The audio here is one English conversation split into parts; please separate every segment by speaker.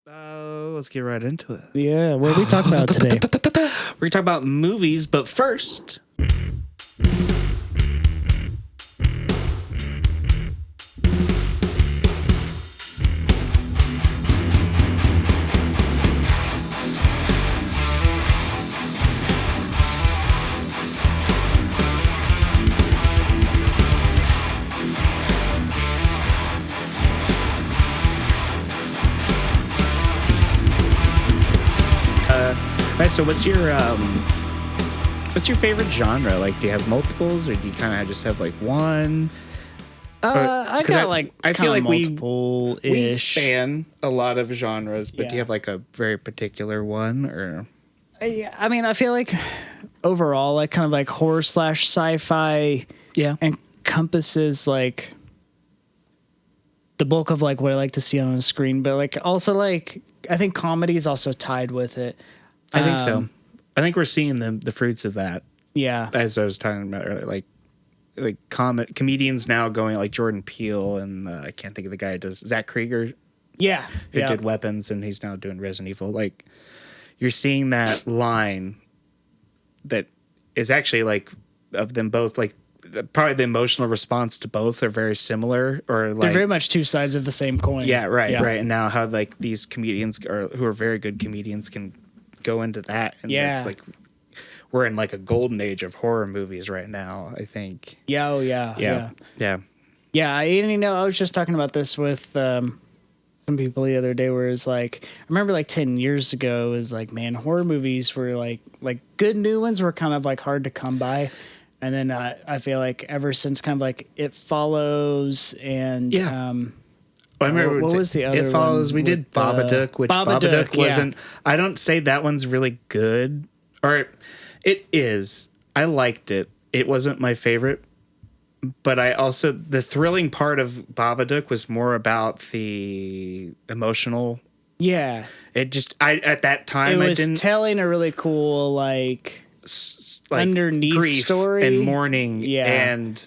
Speaker 1: Let's get right into it.
Speaker 2: Yeah, what are we talking about today?
Speaker 1: We're talking about movies, but first, right. So, what's your favorite genre? Like, do you have multiples, or do you kind of just have like one?
Speaker 2: I got
Speaker 1: I feel like we
Speaker 2: multiple-ish.
Speaker 1: span a lot of genres, but do you
Speaker 2: Yeah.
Speaker 1: have like a very particular one, or?
Speaker 2: I mean, I feel like overall, like kind of like horror / sci-fi
Speaker 1: Yeah.
Speaker 2: encompasses like the bulk of like what I like to see on a screen, but like also like I think comedy is also tied with it.
Speaker 1: I think so. I think we're seeing the fruits of that,
Speaker 2: Yeah.
Speaker 1: as I was talking about earlier. Like comedians now going like Jordan Peele and I can't think of the guy who does Zach Krieger
Speaker 2: Yeah.
Speaker 1: who
Speaker 2: Yeah.
Speaker 1: did Weapons, and he's now doing Resident Evil. Like, you're seeing that line that is actually like of them both, like probably the emotional response to both are very similar, or like
Speaker 2: They're very much two sides of the same coin.
Speaker 1: yeah, right. And now how like these comedians who are very good comedians can go into that, and
Speaker 2: Yeah.
Speaker 1: it's like we're in like a golden age of horror movies right now, I think.
Speaker 2: Yeah. Oh, yeah.
Speaker 1: Yeah.
Speaker 2: Yeah, I was just talking about this with some people the other day, where it's like, I remember like 10 years ago, it was like, man, horror movies were like good new ones were kind of like hard to come by. And then I feel like ever since kind of like It Follows and
Speaker 1: Yeah. I remember
Speaker 2: what was the other
Speaker 1: It Follows.
Speaker 2: one
Speaker 1: We did
Speaker 2: with the-
Speaker 1: Babadook, which Babadook
Speaker 2: yeah.
Speaker 1: wasn't. I don't say that one's really good, or it is. I liked it. It wasn't my favorite, but I also, the thrilling part of Babadook was more about the emotional.
Speaker 2: Yeah.
Speaker 1: It just, at that
Speaker 2: It
Speaker 1: time I
Speaker 2: was
Speaker 1: didn't
Speaker 2: telling a really cool like
Speaker 1: like
Speaker 2: underneath
Speaker 1: grief
Speaker 2: story
Speaker 1: and mourning,
Speaker 2: Yeah.
Speaker 1: and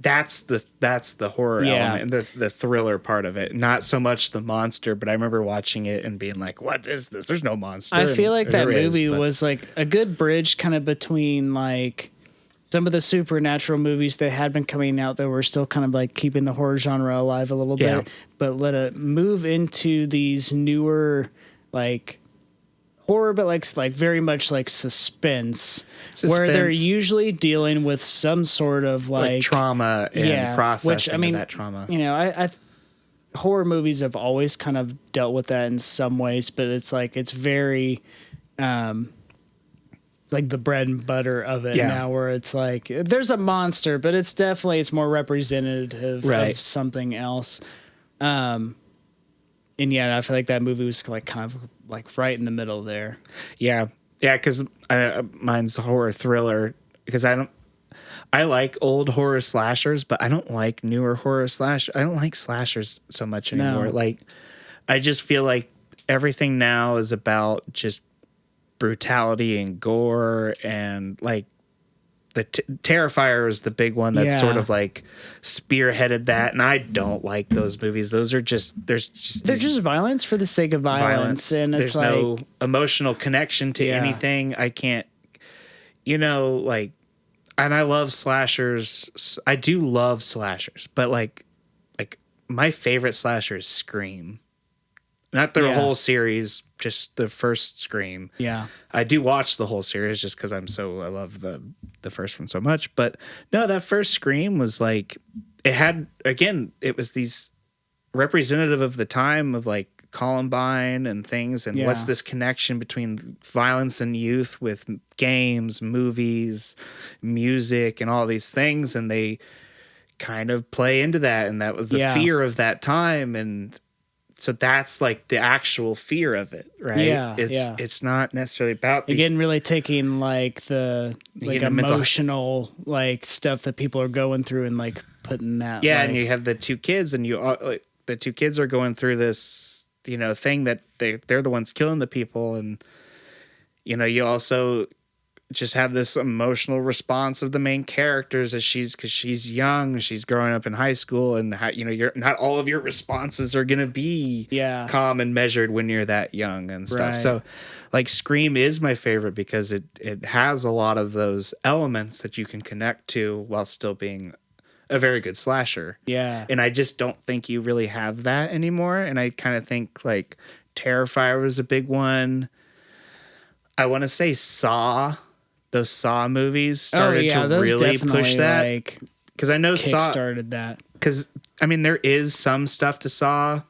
Speaker 1: that's the horror
Speaker 2: Yeah.
Speaker 1: element and the thriller part of it, not so much the monster. But I remember watching it and being like, what is this? There's no monster.
Speaker 2: I feel like that
Speaker 1: There is,
Speaker 2: movie
Speaker 1: but-
Speaker 2: was like a good bridge kind of between like some of the supernatural movies that had been coming out that were still kind of like keeping the horror genre alive a little
Speaker 1: Yeah.
Speaker 2: bit, but let it move into these newer like horror, but like very much like suspense, where they're
Speaker 1: Suspense.
Speaker 2: usually dealing with some sort of like
Speaker 1: trauma and
Speaker 2: yeah,
Speaker 1: processing
Speaker 2: which, I mean,
Speaker 1: of that trauma.
Speaker 2: you know, I horror movies have always kind of dealt with that in some ways, but it's like it's very it's like the bread and butter of it
Speaker 1: Yeah.
Speaker 2: now, where it's like there's a monster, but it's more representative
Speaker 1: Right.
Speaker 2: of something else. And yeah, I feel like that movie was like kind of like right in the middle there.
Speaker 1: Yeah, because mine's a horror thriller, because I like old horror slashers, but I don't like newer horror slash. I don't like slashers so much anymore.
Speaker 2: No.
Speaker 1: Like, I just feel like everything now is about just brutality and gore, and like the Terrifier is the big one that's
Speaker 2: Yeah.
Speaker 1: sort of like spearheaded that, and I don't like those movies. Those are
Speaker 2: They're just violence for the sake of violence, and it's
Speaker 1: there's
Speaker 2: like
Speaker 1: no emotional connection to
Speaker 2: Yeah.
Speaker 1: anything. I can't, like, and I love slashers. I do love slashers, but like my favorite slasher is Scream. Not the
Speaker 2: Yeah.
Speaker 1: whole series, just the first Scream.
Speaker 2: yeah.
Speaker 1: I do watch the whole series just because I love the first one so much. But no, that first Scream was like, it was these representative of the time of like Columbine and things, and
Speaker 2: Yeah.
Speaker 1: what's this connection between violence and youth with games, movies, music, and all these things, and they kind of play into that, and that was the
Speaker 2: Yeah.
Speaker 1: fear of that time, and so that's like the actual fear of it, right?
Speaker 2: Yeah, yeah.
Speaker 1: It's not necessarily about these.
Speaker 2: Again, really taking like the like
Speaker 1: get a mental-
Speaker 2: emotional like stuff that people are going through and like putting that.
Speaker 1: Yeah,
Speaker 2: like,
Speaker 1: and you have the two kids, and the two kids are going through this, thing that they're the ones killing the people, and you also just have this emotional response of the main characters as because she's young, she's growing up in high school, and you're not all of your responses are gonna be calm and measured when you're that young and stuff. Right. So like Scream is my favorite because it has a lot of those elements that you can connect to while still being a very good slasher. Yeah. And I just don't think you really have that anymore. And I kind of think like Terrifier was a big one. I want to say Saw. Those Saw movies started to really push that. Because I know Saw
Speaker 2: started that.
Speaker 1: Because, I mean, there is some stuff to Saw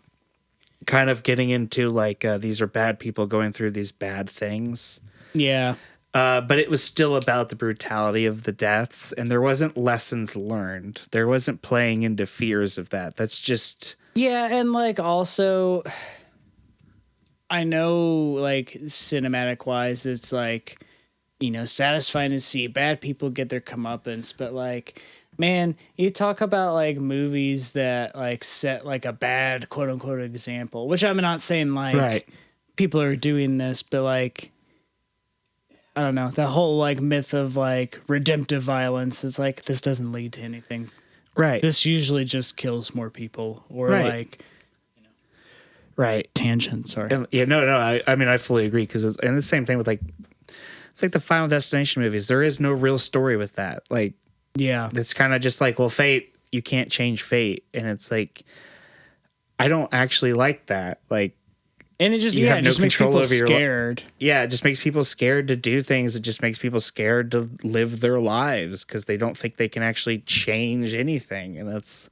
Speaker 1: kind of getting into like these are bad people going through these bad things. Yeah. But it was still about the brutality of the deaths, and there wasn't lessons learned. There wasn't playing into fears of that. That's just...
Speaker 2: Yeah, and like also, I know like cinematic-wise, it's like, satisfying to see bad people get their comeuppance, but like, man, you talk about like movies that like set like a bad quote-unquote example, which I'm not saying like people are doing this, but like... I don't know, the whole like myth of like redemptive violence is like, this doesn't lead to anything. Right. This usually just kills more people or like, tangent. Sorry.
Speaker 1: And, I mean, I fully agree. And the same thing with like, it's like the Final Destination movies. There is no real story with that. Like, it's kind of just like, well, fate, you can't change fate. And it's like, I don't actually like that. Like,
Speaker 2: and it just it just makes people scared.
Speaker 1: It just makes people scared to do things. It just makes people scared to live their lives because they don't think they can actually change anything. And that's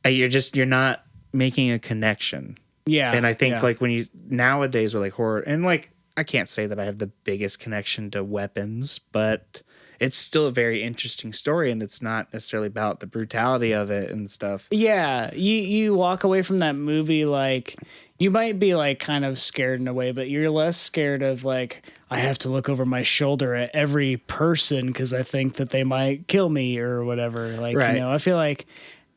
Speaker 1: you're not making a connection. Yeah. And I think like when you nowadays with like horror and like I can't say that I have the biggest connection to weapons, but it's still a very interesting story, and it's not necessarily about the brutality of it and stuff.
Speaker 2: Yeah, you walk away from that movie like you might be like kind of scared in a way, but you're less scared of like I have to look over my shoulder at every person because I think that they might kill me or whatever. Like I feel like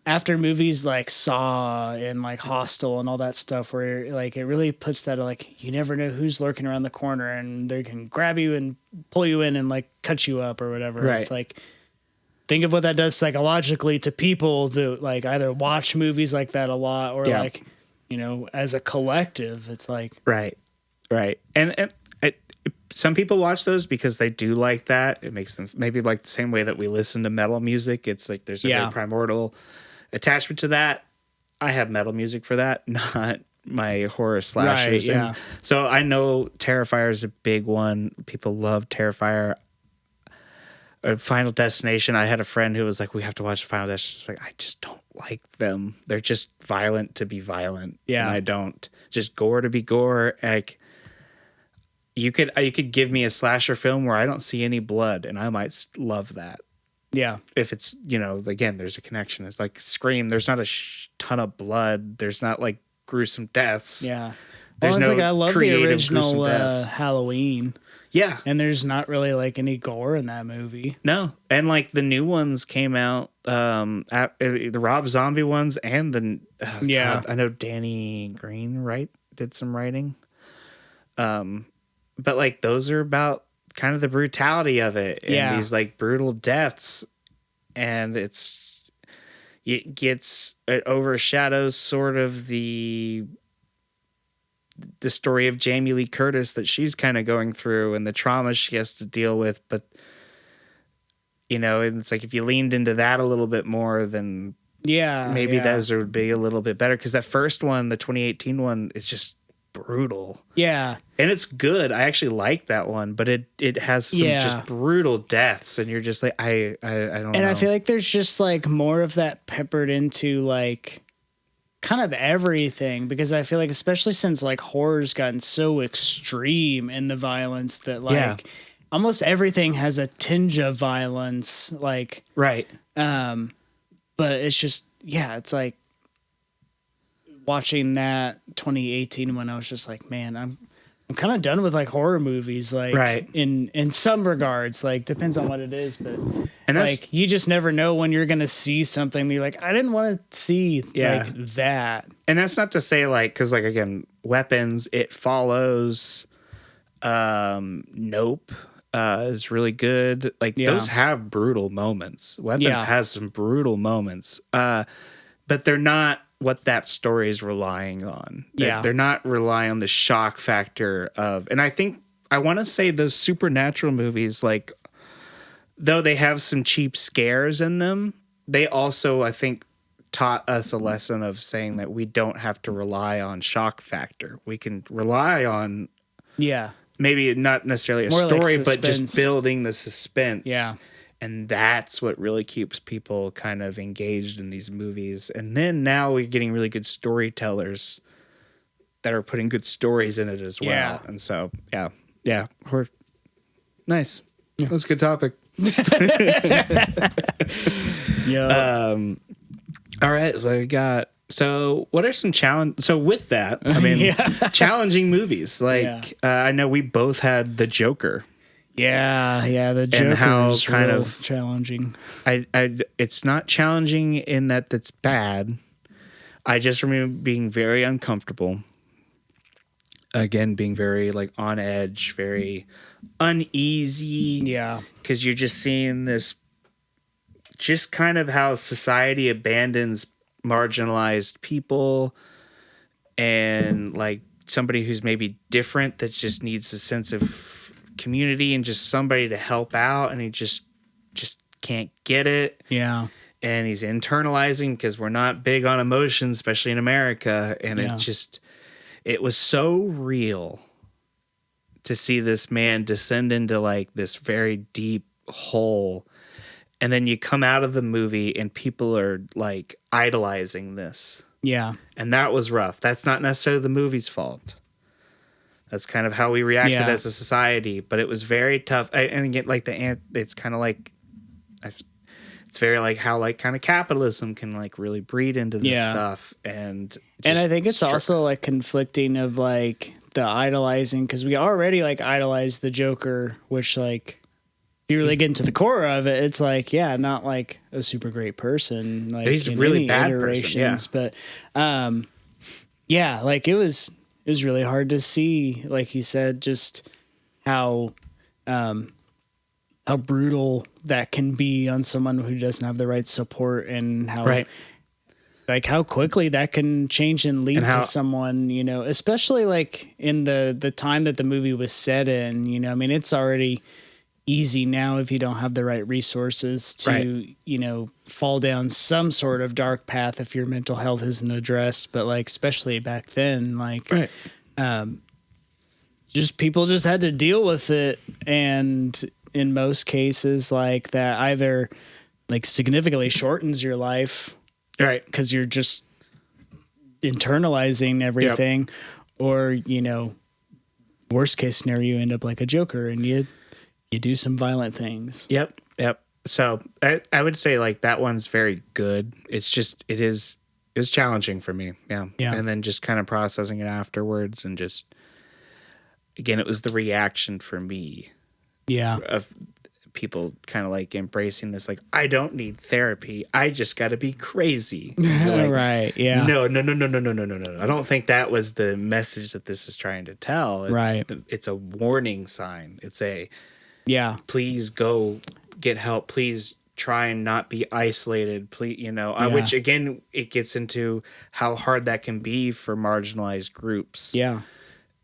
Speaker 2: after movies like Saw and like Hostel and all that stuff where like it really puts that like you never know who's lurking around the corner and they can grab you and pull you in and like cut you up or whatever. Right. It's like think of what that does psychologically to people that like either watch movies like that a lot or like as a collective it's like
Speaker 1: right. And some people watch those because they do like that. It makes them maybe like the same way that we listen to metal music. It's like there's a very primordial attachment to that. I have metal music for that, not my horror slashers. Right, and so I know Terrifier is a big one. People love Terrifier. Final Destination. I had a friend who was like, "We have to watch Final Destination." Like, I just don't like them. They're just violent to be violent. Yeah, and I don't just gore to be gore. Like you could give me a slasher film where I don't see any blood, and I might love that. Yeah. If it's, again, there's a connection. It's like Scream. There's not a ton of blood. There's not like gruesome deaths. Yeah.
Speaker 2: There's no like, I love the original Halloween. Yeah. And there's not really like any gore in that movie.
Speaker 1: No. And like the new ones came out, the Rob Zombie ones and God, I know Danny Green, did some writing. But like those are about kind of the brutality of it and these like brutal deaths, and it overshadows sort of the story of Jamie Lee Curtis that she's kind of going through and the trauma she has to deal with. But and it's like if you leaned into that a little bit more, then maybe those would be a little bit better, because that first one, the 2018 one, is just brutal. Yeah. And it's good. I actually like that one, but it has some just brutal deaths, and you're just like, I don't know.
Speaker 2: And I feel like there's just like more of that peppered into like kind of everything, because I feel like especially since like horror's gotten so extreme in the violence that like almost everything has a tinge of violence, like but it's just it's like watching that 2018 when I was just like, man, I'm kind of done with like horror movies, like in some regards, like depends on what it is, but and like you just never know when you're gonna see something that you're like, I didn't want to see like that.
Speaker 1: And that's not to say like, because like again, Weapons, it follows Nope, is really good. Like those have brutal moments. Weapons has some brutal moments, but they're not what that story is relying on. They're not relying on the shock factor of, and I want to say those supernatural movies, like, though they have some cheap scares in them, they also, I think, taught us a lesson of saying that we don't have to rely on shock factor. We can rely on, maybe not necessarily a more story, like, but just building the suspense.
Speaker 2: Yeah.
Speaker 1: And that's what really keeps people kind of engaged in these movies. And then now we're getting really good storytellers that are putting good stories in it as well.
Speaker 2: Yeah.
Speaker 1: And so, nice. That was a good topic. All right. So what are some challenge? So with that, I mean, challenging movies. Like, I know we both had The Joker.
Speaker 2: Yeah, the Joker
Speaker 1: and how
Speaker 2: is
Speaker 1: kind
Speaker 2: real
Speaker 1: of
Speaker 2: challenging.
Speaker 1: It's not challenging in that that's bad. I just remember being very uncomfortable. Again, being very like on edge, very uneasy.
Speaker 2: Yeah,
Speaker 1: because you're just seeing this, just kind of how society abandons marginalized people, and like somebody who's maybe different that just needs a sense of community and just somebody to help out, and he just can't get it.
Speaker 2: Yeah.
Speaker 1: And he's internalizing because we're not big on emotions, especially in America. And it was so real to see this man descend into like this very deep hole. And then you come out of the movie and people are like idolizing this.
Speaker 2: Yeah.
Speaker 1: And that was rough. That's not necessarily the movie's fault. That's kind of how we reacted as a society, but it was very tough. And again, like it's kind of like, it's very like how like kind of capitalism can like really breed into this stuff. And
Speaker 2: I think it's also like conflicting of like the idolizing, because we already like idolize the Joker, which like, if you really get into the core of it, it's like, not like a super great person. Like
Speaker 1: he's a really bad person.
Speaker 2: But like it was really hard to see, like you said, just how brutal that can be on someone who doesn't have the right support, and how like how quickly that can change and lead to someone, you know, especially like in the time that the movie was set in, you know, I mean, it's already easy now if you don't have the right resources to, you know, fall down some sort of dark path if your mental health isn't addressed. But like, especially back then, like, just people just had to deal with it. And in most cases, like that either like significantly shortens your life,
Speaker 1: right?
Speaker 2: Because you're just internalizing everything, or, you know, worst case scenario, you end up like a Joker and you do some violent things.
Speaker 1: Yep. So I would say like that one's very good. It's just, it was challenging for me. Yeah. And then just kind of processing it afterwards, and just, again, it was the reaction for me.
Speaker 2: Yeah.
Speaker 1: Of people kind of like embracing this, like, I don't need therapy. I just got to be crazy. Like,
Speaker 2: right. Yeah.
Speaker 1: No. I don't think that was the message that this is trying to tell. It's a warning sign. It's a, please go get help. Please try and not be isolated. Please, you know, which again, it gets into how hard that can be for marginalized groups.
Speaker 2: Yeah.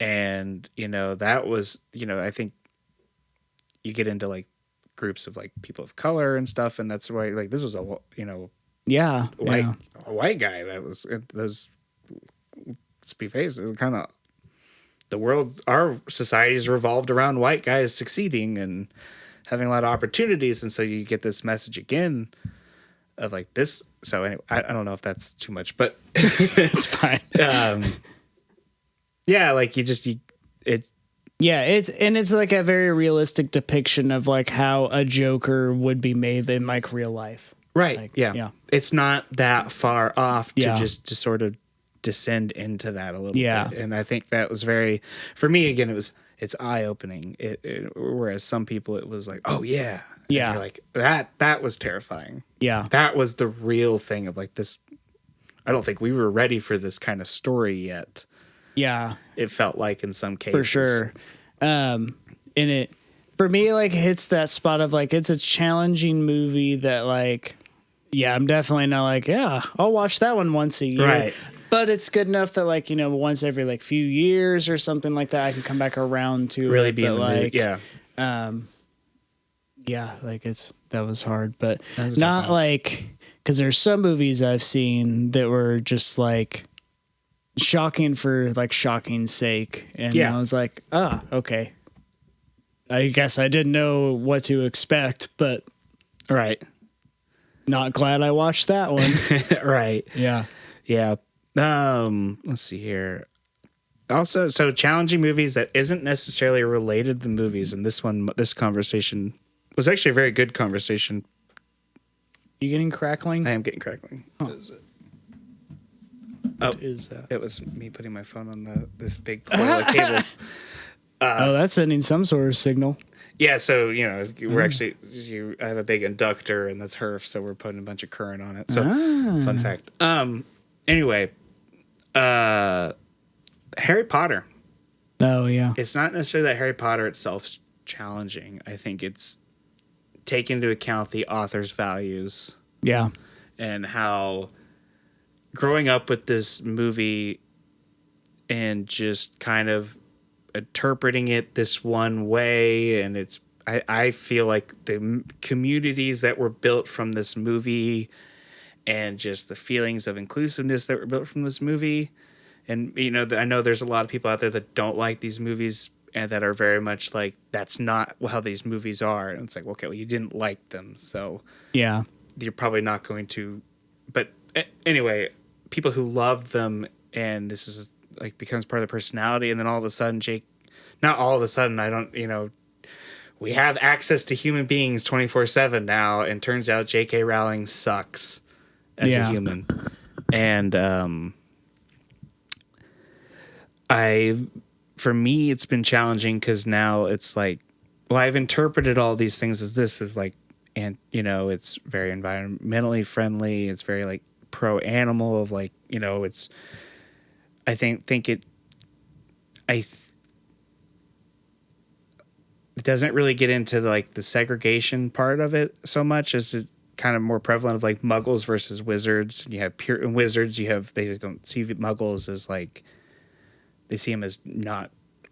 Speaker 1: And, you know, that was, you know, I think you get into like groups of like people of color and stuff. And that's why, like, this was a, you know, a white guy that was, those, let's be faced, it was kind of, the world, our society's revolved around white guys succeeding and having a lot of opportunities. And so you get this message again of like this. So anyway, I don't know if that's too much, but
Speaker 2: it's fine.
Speaker 1: Like
Speaker 2: it's like a very realistic depiction of like how a Joker would be made in like real life.
Speaker 1: Right.
Speaker 2: Like,
Speaker 1: yeah. It's not that far off to sort of descend into that a little bit. And I think that was very, for me, again, it's eye opening. Whereas some people, it was like, oh yeah. And you're like, that was terrifying.
Speaker 2: Yeah.
Speaker 1: That was the real thing of like this. I don't think we were ready for this kind of story yet.
Speaker 2: Yeah.
Speaker 1: It felt like in some cases.
Speaker 2: For sure. And for me, like, hits that spot of like, it's a challenging movie that like, yeah, I'm definitely not like, yeah, I'll watch that one once a year.
Speaker 1: Right.
Speaker 2: But it's good enough that like, once every like few years or something like that, I can come back around to
Speaker 1: Really
Speaker 2: it.
Speaker 1: be in the mood. Yeah.
Speaker 2: Yeah, like that was hard, but
Speaker 1: was
Speaker 2: not
Speaker 1: definitely-
Speaker 2: like, because there's some movies I've seen that were just like shocking for like shocking's sake. And
Speaker 1: Yeah.
Speaker 2: I was like, okay. I guess I didn't know what to expect, but
Speaker 1: Right.
Speaker 2: not glad I watched that one.
Speaker 1: Right.
Speaker 2: Yeah.
Speaker 1: Yeah. Let's see here. Also, so challenging movies that isn't necessarily related to the movies, and this conversation was actually a very good conversation.
Speaker 2: You getting crackling?
Speaker 1: I am getting crackling.
Speaker 2: What is that?
Speaker 1: It was me putting my phone on this big coil of cables.
Speaker 2: That's sending some sort of signal.
Speaker 1: Yeah, so we're actually I have a big inductor, and that's HERF, so we're putting a bunch of current on it. So fun fact. Anyway, Harry Potter.
Speaker 2: Oh yeah.
Speaker 1: It's not necessarily that Harry Potter itself's challenging. I think it's take into account the author's values
Speaker 2: Yeah.
Speaker 1: and how growing up with this movie and just kind of interpreting it this one way, and I feel like the communities that were built from this movie and just the feelings of inclusiveness that were built from this movie. And, I know there's a lot of people out there that don't like these movies and that are very much like, that's not how these movies are. And it's like, okay, well, you didn't like them, so
Speaker 2: Yeah.
Speaker 1: you're probably not going to. But anyway, people who loved them, and this is like becomes part of their personality, and then all of a sudden, not all of a sudden, I don't, we have access to human beings 24/7 now, and turns out J.K. Rowling sucks as a human. And for me, it's been challenging because now it's like, well, I've interpreted all these things as this is like, and it's very environmentally friendly. It's very like pro animal of like, it's, I think it doesn't really get into like the segregation part of it so much as it kind of more prevalent of like muggles versus wizards. You have pure wizards. They just don't see muggles as like, they see them as not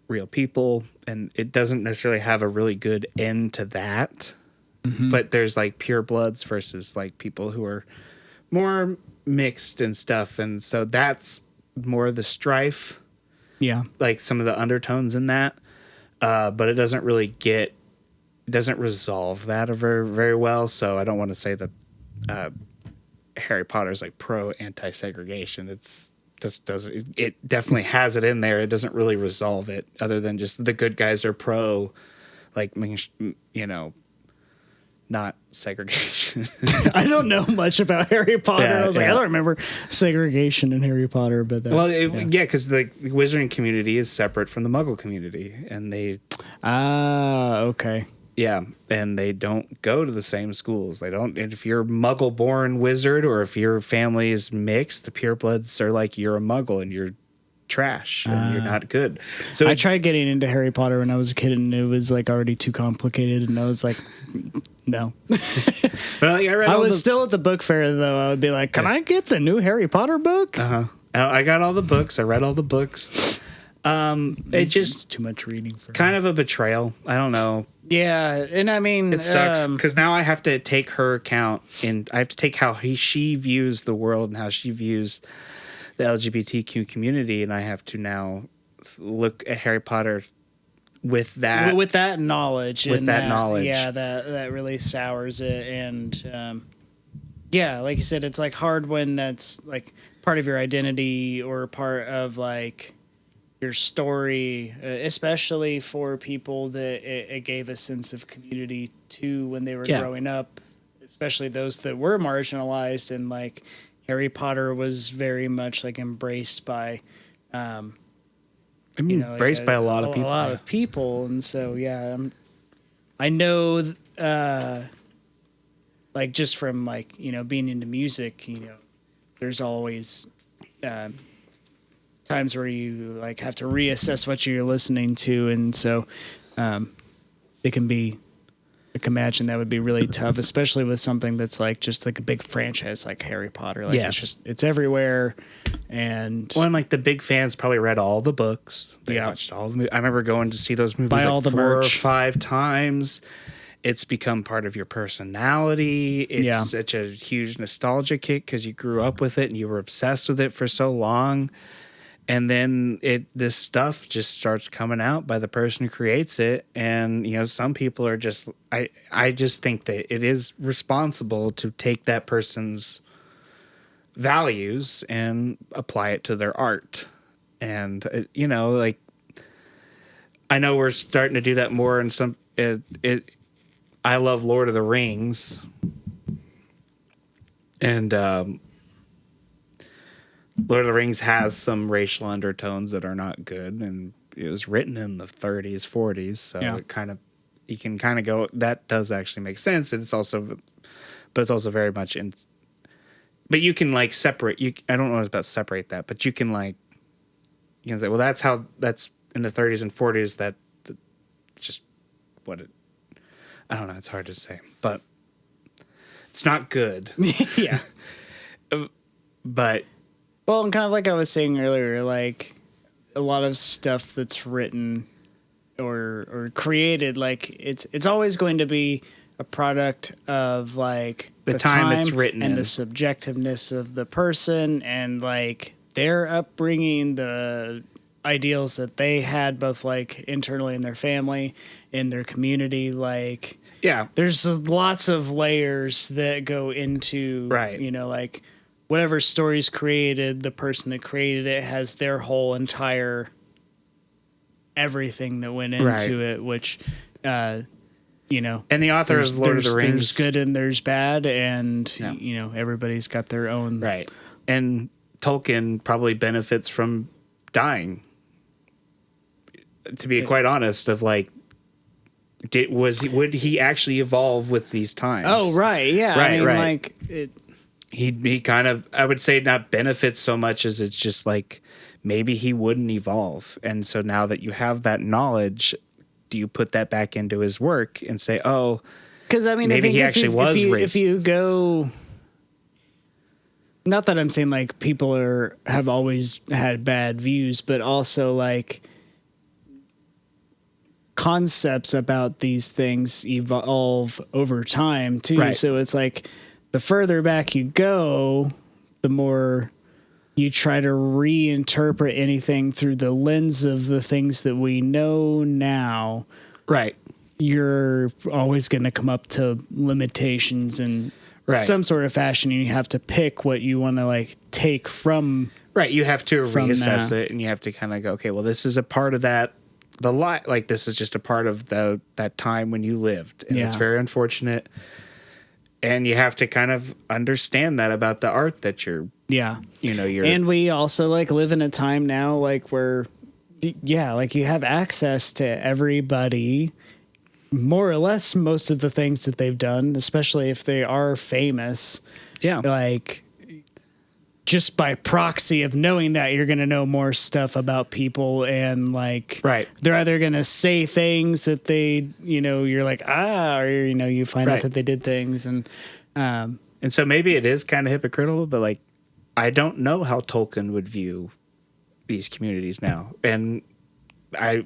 Speaker 1: real people, and it doesn't necessarily have a really good end to that. Mm-hmm. But there's like pure bloods versus like people who are more mixed and stuff. And so that's more of the strife.
Speaker 2: Yeah.
Speaker 1: Like some of the undertones in that. But it doesn't really resolve that very, very well. So I don't want to say that Harry Potter's like pro anti-segregation. It definitely has it in there. It doesn't really resolve it other than just the good guys are pro, like, not segregation.
Speaker 2: I don't know much about Harry Potter.
Speaker 1: Yeah,
Speaker 2: I was like,
Speaker 1: yeah.
Speaker 2: I don't remember segregation in Harry Potter, but that,
Speaker 1: because the wizarding community is separate from the Muggle community, and they
Speaker 2: okay.
Speaker 1: Yeah, and they don't go to the same schools. They don't. And if you're a Muggle-born wizard, or if your family is mixed, the purebloods are like, you're a Muggle and you're trash and you're not good. So
Speaker 2: I tried getting into Harry Potter when I was a kid, and it was like already too complicated, and I was like, no.
Speaker 1: But like,
Speaker 2: I was still at the book fair though. I would be like, can I get the new Harry Potter book?
Speaker 1: I got all the books. I read all the books. It just
Speaker 2: too much reading for
Speaker 1: kind of a betrayal. I don't know.
Speaker 2: Yeah, and I mean,
Speaker 1: It sucks because now I have to take her account, and I have to take how she views the world and how she views the LGBTQ community, and I have to now look at Harry Potter with that
Speaker 2: knowledge.
Speaker 1: With that knowledge.
Speaker 2: Yeah, that really sours it, and yeah, like you said, it's like hard when that's like part of your identity or part of like your story, especially for people that it gave a sense of community to when they were growing up, especially those that were marginalized. And like Harry Potter was very much like embraced by,
Speaker 1: embraced by a lot of people.
Speaker 2: A lot of people. And so, yeah, I know, like just from like, being into music, there's always, times where you like have to reassess what you're listening to, and so it can be. I can imagine that would be really tough, especially with something that's like just like a big franchise like Harry Potter. Like it's everywhere. And
Speaker 1: like the big fans probably read all the books. They watched all the movies. I remember going to see those movies
Speaker 2: buy
Speaker 1: like
Speaker 2: all the
Speaker 1: 4
Speaker 2: merch.
Speaker 1: or 5 times. It's become part of your personality. It's such a huge nostalgia kick because you grew up with it and you were obsessed with it for so long. And then this stuff just starts coming out by the person who creates it. And, some people are just, I just think that it is responsible to take that person's values and apply it to their art. And, like, I know we're starting to do that more in some, I love Lord of the Rings. And, Lord of the Rings has some racial undertones that are not good, and it was written in the 30s, 40s, so you can kind of go, that does actually make sense. And it's also very much in, but you can like separate, I don't know about separate that, but you can say, well, that's in the 30s and 40s, that's just what it, I don't know, it's hard to say, but it's not good.
Speaker 2: Yeah.
Speaker 1: But
Speaker 2: well, and kind of like I was saying earlier, like a lot of stuff that's written or created, like it's always going to be a product of like
Speaker 1: the time it's written
Speaker 2: and
Speaker 1: in.
Speaker 2: the subjectiveness of the person and like their upbringing, the ideals that they had both like internally in their family, in their community, like there's lots of layers that go into like whatever story's created, the person that created it has their whole entire everything that went into it, which, and
Speaker 1: the author of Lord of the Rings,
Speaker 2: there's good and there's bad, and everybody's got their own
Speaker 1: And Tolkien probably benefits from dying. To be quite honest, of like, would he actually evolve with these times?
Speaker 2: Oh right, yeah,
Speaker 1: right,
Speaker 2: I mean,
Speaker 1: right.
Speaker 2: like it.
Speaker 1: He kind of, I would say, not benefits so much as it's just like maybe he wouldn't evolve. And so now that you have that knowledge, do you put that back into his work and say, oh,
Speaker 2: because I mean,
Speaker 1: maybe
Speaker 2: I think
Speaker 1: he actually was
Speaker 2: if you go, not that I'm saying like people have always had bad views, but also like concepts about these things evolve over time too.
Speaker 1: Right.
Speaker 2: So it's like, the further back you go, the more you try to reinterpret anything through the lens of the things that we know now.
Speaker 1: Right.
Speaker 2: You're always going to come up to limitations in some sort of fashion. And you have to pick what you want to like take from.
Speaker 1: Right. You have to reassess it, and you have to kind of go, okay, well, this is a part of that. Like this is just a part of that time when you lived. And it's very unfortunate. And you have to kind of understand that about the art that you're. And we also like live in a time now, like where, like you have access to everybody, more or less most of the things that they've done, especially if they are famous. Yeah. Like just by proxy of knowing that, you're going to know more stuff about people, and like, they're either going to say things that they, you're like, or, you find out that they did things. And so maybe it is kind of hypocritical, but like, I don't know how Tolkien would view these communities now. And I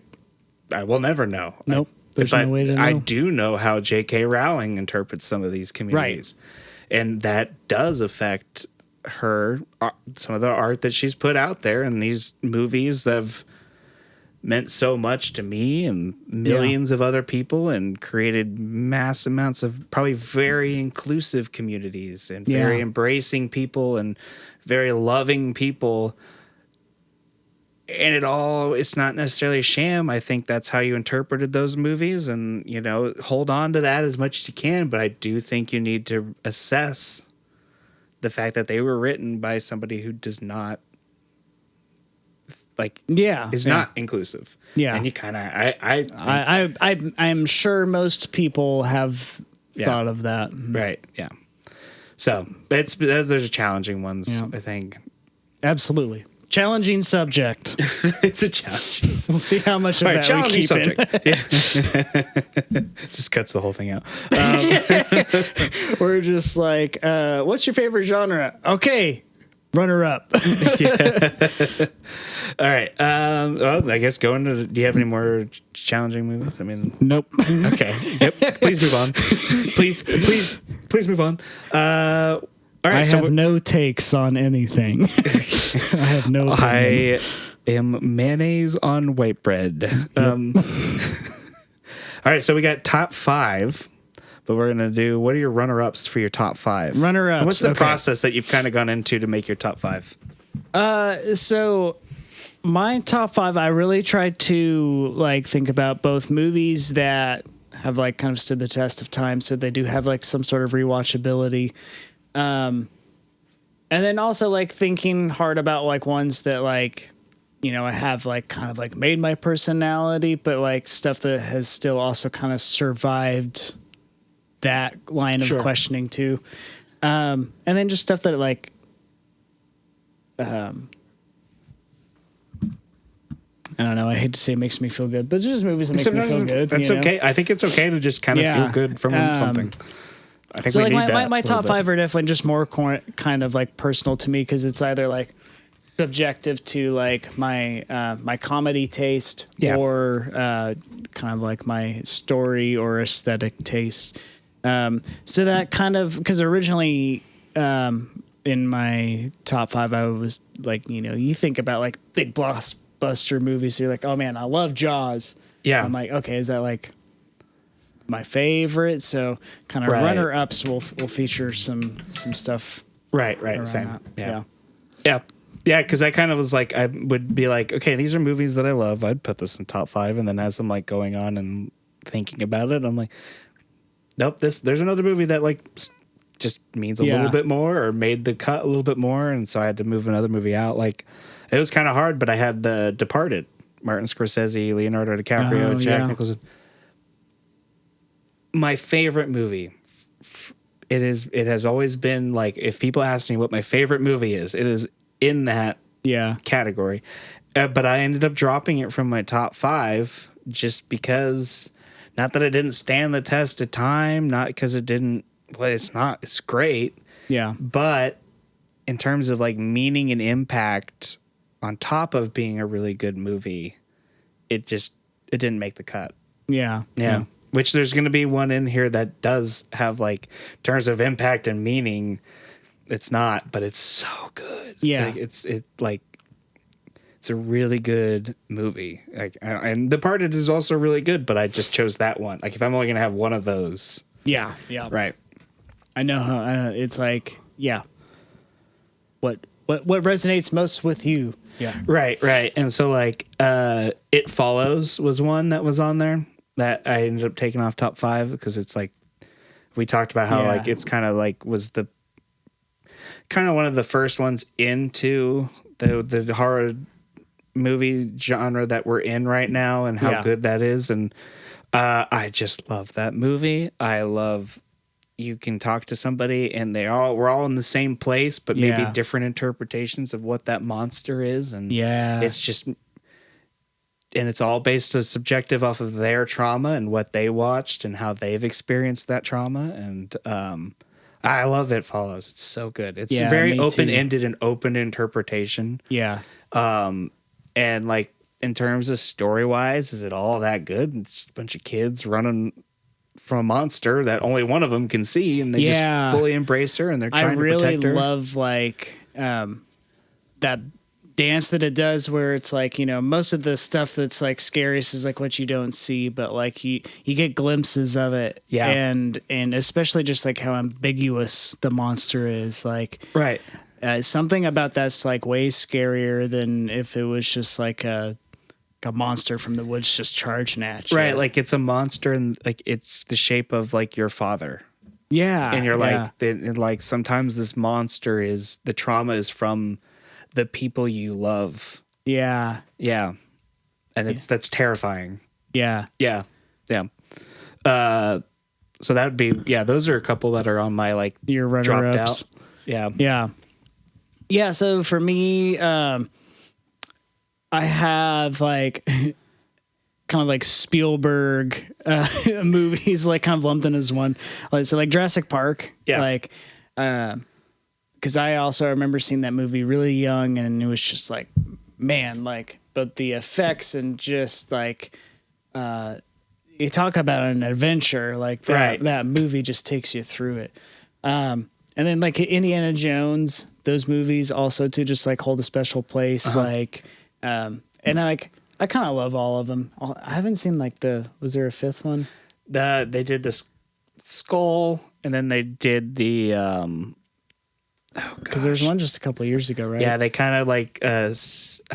Speaker 1: will never know.
Speaker 2: Nope. There's no way to know.
Speaker 1: I do know how J.K. Rowling interprets some of these communities. Right. And that does affect her, some of the art that she's put out there, and these movies have meant so much to me and millions of other people, and created mass amounts of probably very inclusive communities and very embracing people and very loving people. And it's not necessarily a sham. I think that's how you interpreted those movies, and, hold on to that as much as you can. But I do think you need to assess the fact that they were written by somebody who does not is not inclusive. Yeah. And you kind of,
Speaker 2: I'm sure most people have thought of that.
Speaker 1: Right. Yeah. So those are challenging ones, I think.
Speaker 2: Absolutely. Challenging subject.
Speaker 1: It's a challenge.
Speaker 2: We'll see how much of
Speaker 1: All right,
Speaker 2: that we
Speaker 1: challenging
Speaker 2: keep
Speaker 1: subject.
Speaker 2: in.
Speaker 1: Yeah. Just cuts the whole thing out.
Speaker 2: We're just like, what's your favorite genre? Okay, runner up.
Speaker 1: All right. Well, I guess go into. Do you have any more challenging movies? I mean,
Speaker 2: Nope.
Speaker 1: okay. Yep. Please move on. Please move on. All right.
Speaker 2: I have no takes on anything. I have no opinion.
Speaker 1: I am mayonnaise on white bread. All right. So we got top 5, but we're gonna do. What are your runner-ups for your top 5?
Speaker 2: Runner-ups.
Speaker 1: And what's the
Speaker 2: okay.
Speaker 1: process that you've kind of gone into to make your top 5?
Speaker 2: So my top 5, I really tried to like think about both movies that have like kind of stood the test of time, so they do have like some sort of rewatchability. And then also like thinking hard about like ones that like, you know, I have like kind of like made my personality, but like stuff that has still also kind of survived that line of questioning too. And then just stuff that like, I don't know. I hate to say it makes me feel good, but it's just movies that make me feel good.
Speaker 1: That's okay. I think it's okay to just kind of feel good from something. I think
Speaker 2: so
Speaker 1: we
Speaker 2: like
Speaker 1: need that
Speaker 2: my top 5 are definitely just more kind of like personal to me because it's either like subjective to like my my comedy taste or kind of like my story or aesthetic taste. So that kind of because originally in my top 5 I was like, you know, you think about like big blockbuster movies, so you're like, oh man, I love Jaws.
Speaker 1: Yeah,
Speaker 2: I'm like, okay, is that like my favorite? So kind of runner-ups will feature some stuff.
Speaker 1: Right. Same.
Speaker 2: That.
Speaker 1: Yeah. Because I kind of was like, I would be like, okay, these are movies that I love. I'd put this in top 5, and then as I'm like going on and thinking about it, I'm like, nope, there's another movie that like just means a little bit more or made the cut a little bit more, and so I had to move another movie out. Like it was kind of hard, but I had The Departed, Martin Scorsese, Leonardo DiCaprio, Jack Nicholson. My favorite movie. It has always been like, if people ask me what my favorite movie is, it is in that category. But I ended up dropping it from my top 5 just because, not that it didn't stand the test of time, not because it didn't, well, it's great.
Speaker 2: Yeah.
Speaker 1: But in terms of like meaning and impact on top of being a really good movie, it didn't make the cut.
Speaker 2: Yeah.
Speaker 1: Which there's going to be one in here that does have like terms of impact and meaning. It's not, but it's so good.
Speaker 2: Yeah.
Speaker 1: Like, it's a really good movie. Like, and Departed is also really good, but I just chose that one. Like if I'm only going to have one of those.
Speaker 2: Yeah.
Speaker 1: Right.
Speaker 2: I know it's like, what resonates most with you? Yeah.
Speaker 1: Right. And so like It Follows was one that was on there that I ended up taking off top 5 because it's like, we talked about how like it's kind of like was the kind of one of the first ones into the horror movie genre that we're in right now and how good that is. And I just love that movie. I love, you can talk to somebody and we're all in the same place, but maybe different interpretations of what that monster is. And it's just, and it's all based as subjective off of their trauma and what they watched and how they've experienced that trauma. And I love It Follows. It's so good. It's very open-ended and open interpretation.
Speaker 2: Yeah.
Speaker 1: And like in terms of story-wise, is it all that good? It's just a bunch of kids running from a monster that only one of them can see, and they just fully embrace her, and they're trying to protect her.
Speaker 2: I really love like that dance that it does where it's like, you know, most of the stuff that's like scariest is like what you don't see, but like you get glimpses of it. Yeah. And especially just like how ambiguous the monster is, like something about that's like way scarier than if it was just like a monster from the woods just charging at you.
Speaker 1: Right. Like it's a monster and like it's the shape of like your father.
Speaker 2: Yeah.
Speaker 1: And you're like sometimes this monster is, the trauma is from the people you love. Yeah. Yeah. And that's terrifying.
Speaker 2: Yeah.
Speaker 1: Yeah. Yeah. So that would be, those are a couple that are on my like
Speaker 2: your
Speaker 1: dropped
Speaker 2: runner-ups.
Speaker 1: out. Yeah.
Speaker 2: Yeah. Yeah. So for me, I have like kind of like Spielberg movies, like kind of lumped in as one. Like, so like Jurassic Park, like, because I also remember seeing that movie really young, and it was just like, man, like, but the effects and just like, you talk about an adventure, like that movie just takes you through it. And then like Indiana Jones, those movies also too just like hold a special place. Like, and I kind of love all of them. I haven't seen like was there a fifth one?
Speaker 1: They did this Skull, and then they did the
Speaker 2: because there's one just a couple of years ago, right?
Speaker 1: Yeah, they kind of like I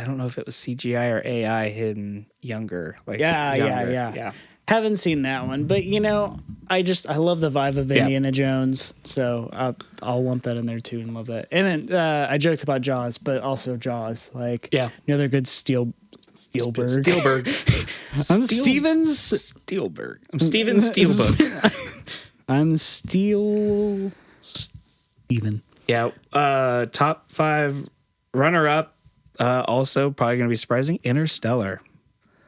Speaker 1: don't know if it was CGI or AI hidden younger. Like
Speaker 2: yeah. Haven't seen that one, but you know, I love the vibe of Indiana Jones, so I'll lump that in there too and love that. And then I joke about Jaws, but also Jaws, like another good Spielberg. I'm Steven
Speaker 1: Spielberg. I'm Steven Spielberg.
Speaker 2: I'm Steven.
Speaker 1: Yeah. Top 5 runner up. Also probably going to be surprising. Interstellar.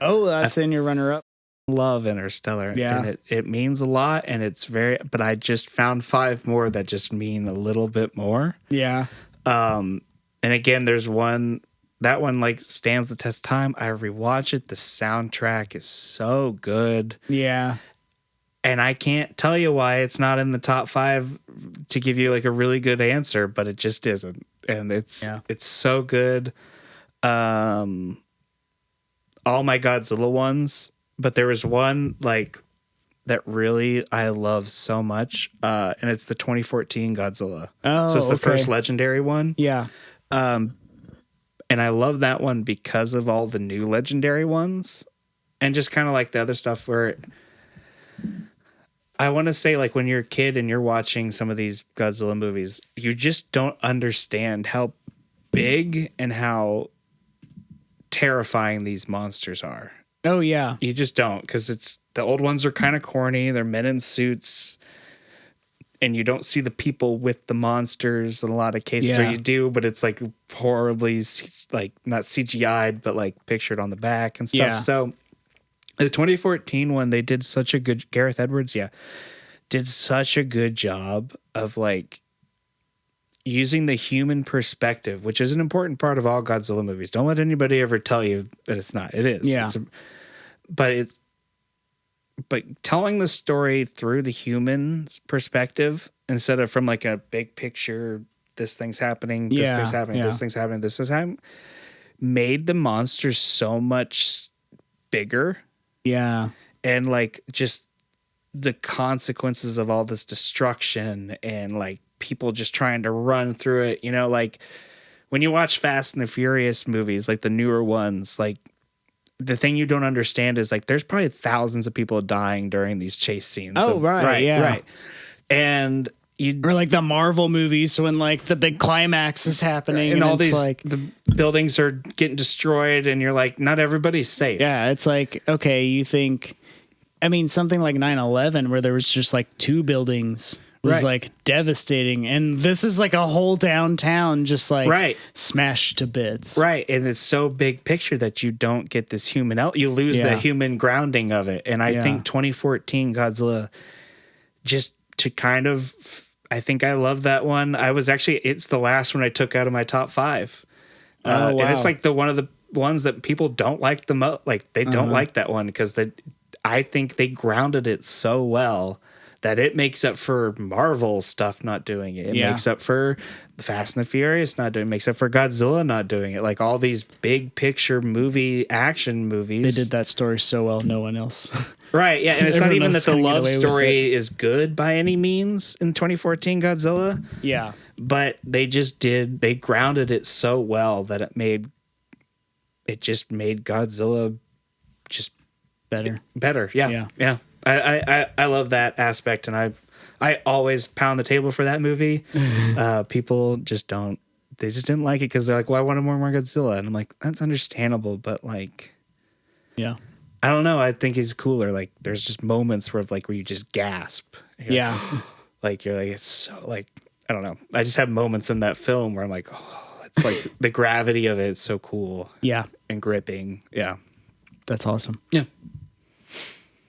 Speaker 2: Oh, that's in your runner up.
Speaker 1: Love Interstellar.
Speaker 2: Yeah.
Speaker 1: And it means a lot, and it's but I just found 5 more that just mean a little bit more.
Speaker 2: Yeah.
Speaker 1: And again, there's one that one like stands the test of time. I rewatch it. The soundtrack is so good.
Speaker 2: Yeah.
Speaker 1: And I can't tell you why it's not in the top 5 to give you like a really good answer, but it just isn't. And it's so good. All my Godzilla ones, but there was one like that really I love so much. And it's the 2014 Godzilla.
Speaker 2: Oh,
Speaker 1: so it's the first legendary one.
Speaker 2: Yeah.
Speaker 1: And I love that one because of all the new legendary ones and just kind of like the other stuff where I want to say like when you're a kid and you're watching some of these Godzilla movies, you just don't understand how big and how terrifying these monsters are.
Speaker 2: Oh, yeah.
Speaker 1: You just don't, because the old ones are kind of corny. They're men in suits. And you don't see the people with the monsters in a lot of cases.
Speaker 2: Yeah.
Speaker 1: Or you do, but it's like horribly, like not CGI'd, but like pictured on the back and stuff.
Speaker 2: Yeah.
Speaker 1: So the 2014 one, they did such a good, Gareth Edwards, did such a good job of like using the human perspective, which is an important part of all Godzilla movies. Don't let anybody ever tell you that it's not. It is.
Speaker 2: Yeah.
Speaker 1: But telling the story through the human perspective instead of from like a big picture, this thing's happening, this thing's happening, this thing's happening, this is happening, made the monsters so much bigger.
Speaker 2: Yeah.
Speaker 1: And like just the consequences of all this destruction and like people just trying to run through it, you know, like when you watch Fast and the Furious movies, like the newer ones, like the thing you don't understand is like there's probably thousands of people dying during these chase scenes.
Speaker 2: Oh, right.
Speaker 1: And
Speaker 2: or like the Marvel movies when like the big climax is happening
Speaker 1: and all
Speaker 2: it's
Speaker 1: these
Speaker 2: like
Speaker 1: the buildings are getting destroyed and you're like, not everybody's safe.
Speaker 2: Yeah, it's like, okay, you think, I mean, something like 9/11 where there was just like 2 buildings was like devastating, and this is like a whole downtown just like smashed to bits.
Speaker 1: Right, and it's so big picture that you don't get this human you lose the human grounding of it. And I think 2014 Godzilla, just to kind of, I think I love that one. It's the last one I took out of my top 5.
Speaker 2: Wow.
Speaker 1: And it's like one of the ones that people don't like the most. Like they don't like that one because I think they grounded it so well that it makes up for Marvel stuff not doing it. It makes up for the Fast and the Furious not doing it. It makes up for Godzilla not doing it. Like all these big picture action movies.
Speaker 2: They did that story so well, no one else.
Speaker 1: Right, yeah. And it's not even that the love story is good by any means in 2014 Godzilla.
Speaker 2: Yeah.
Speaker 1: But they grounded it so well that it just made Godzilla just better. Yeah. I love that aspect, and I always pound the table for that movie. People just didn't like it because they're like, well, I wanted more Godzilla. And I'm like, that's understandable, but like,
Speaker 2: yeah,
Speaker 1: I don't know. I think he's cooler. Like there's just moments where you just gasp. Like, you're like, it's so like, I don't know. I just have moments in that film where I'm like, oh, it's like the gravity of it is so cool.
Speaker 2: Yeah.
Speaker 1: And gripping. Yeah.
Speaker 2: That's awesome.
Speaker 1: Yeah.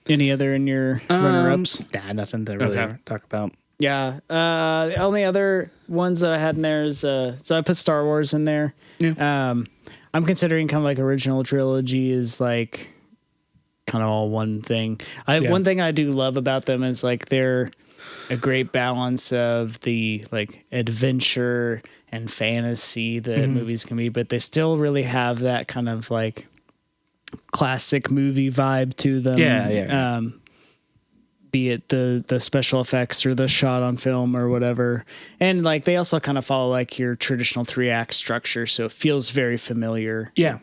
Speaker 2: Any other in your runner-ups?
Speaker 1: Nah, nothing to really talk about.
Speaker 2: Yeah. The only other ones that I had in there is so I put Star Wars in there.
Speaker 1: Yeah.
Speaker 2: I'm considering kind of like original trilogy is like kind of all one thing. One thing I do love about them is like they're a great balance of the like adventure and fantasy that movies can be, but they still really have that kind of like classic movie vibe to them.
Speaker 1: Yeah.
Speaker 2: Be it the special effects or the shot on film or whatever. And like they also kind of follow like your traditional 3-act structure, so it feels very familiar.
Speaker 1: Yeah.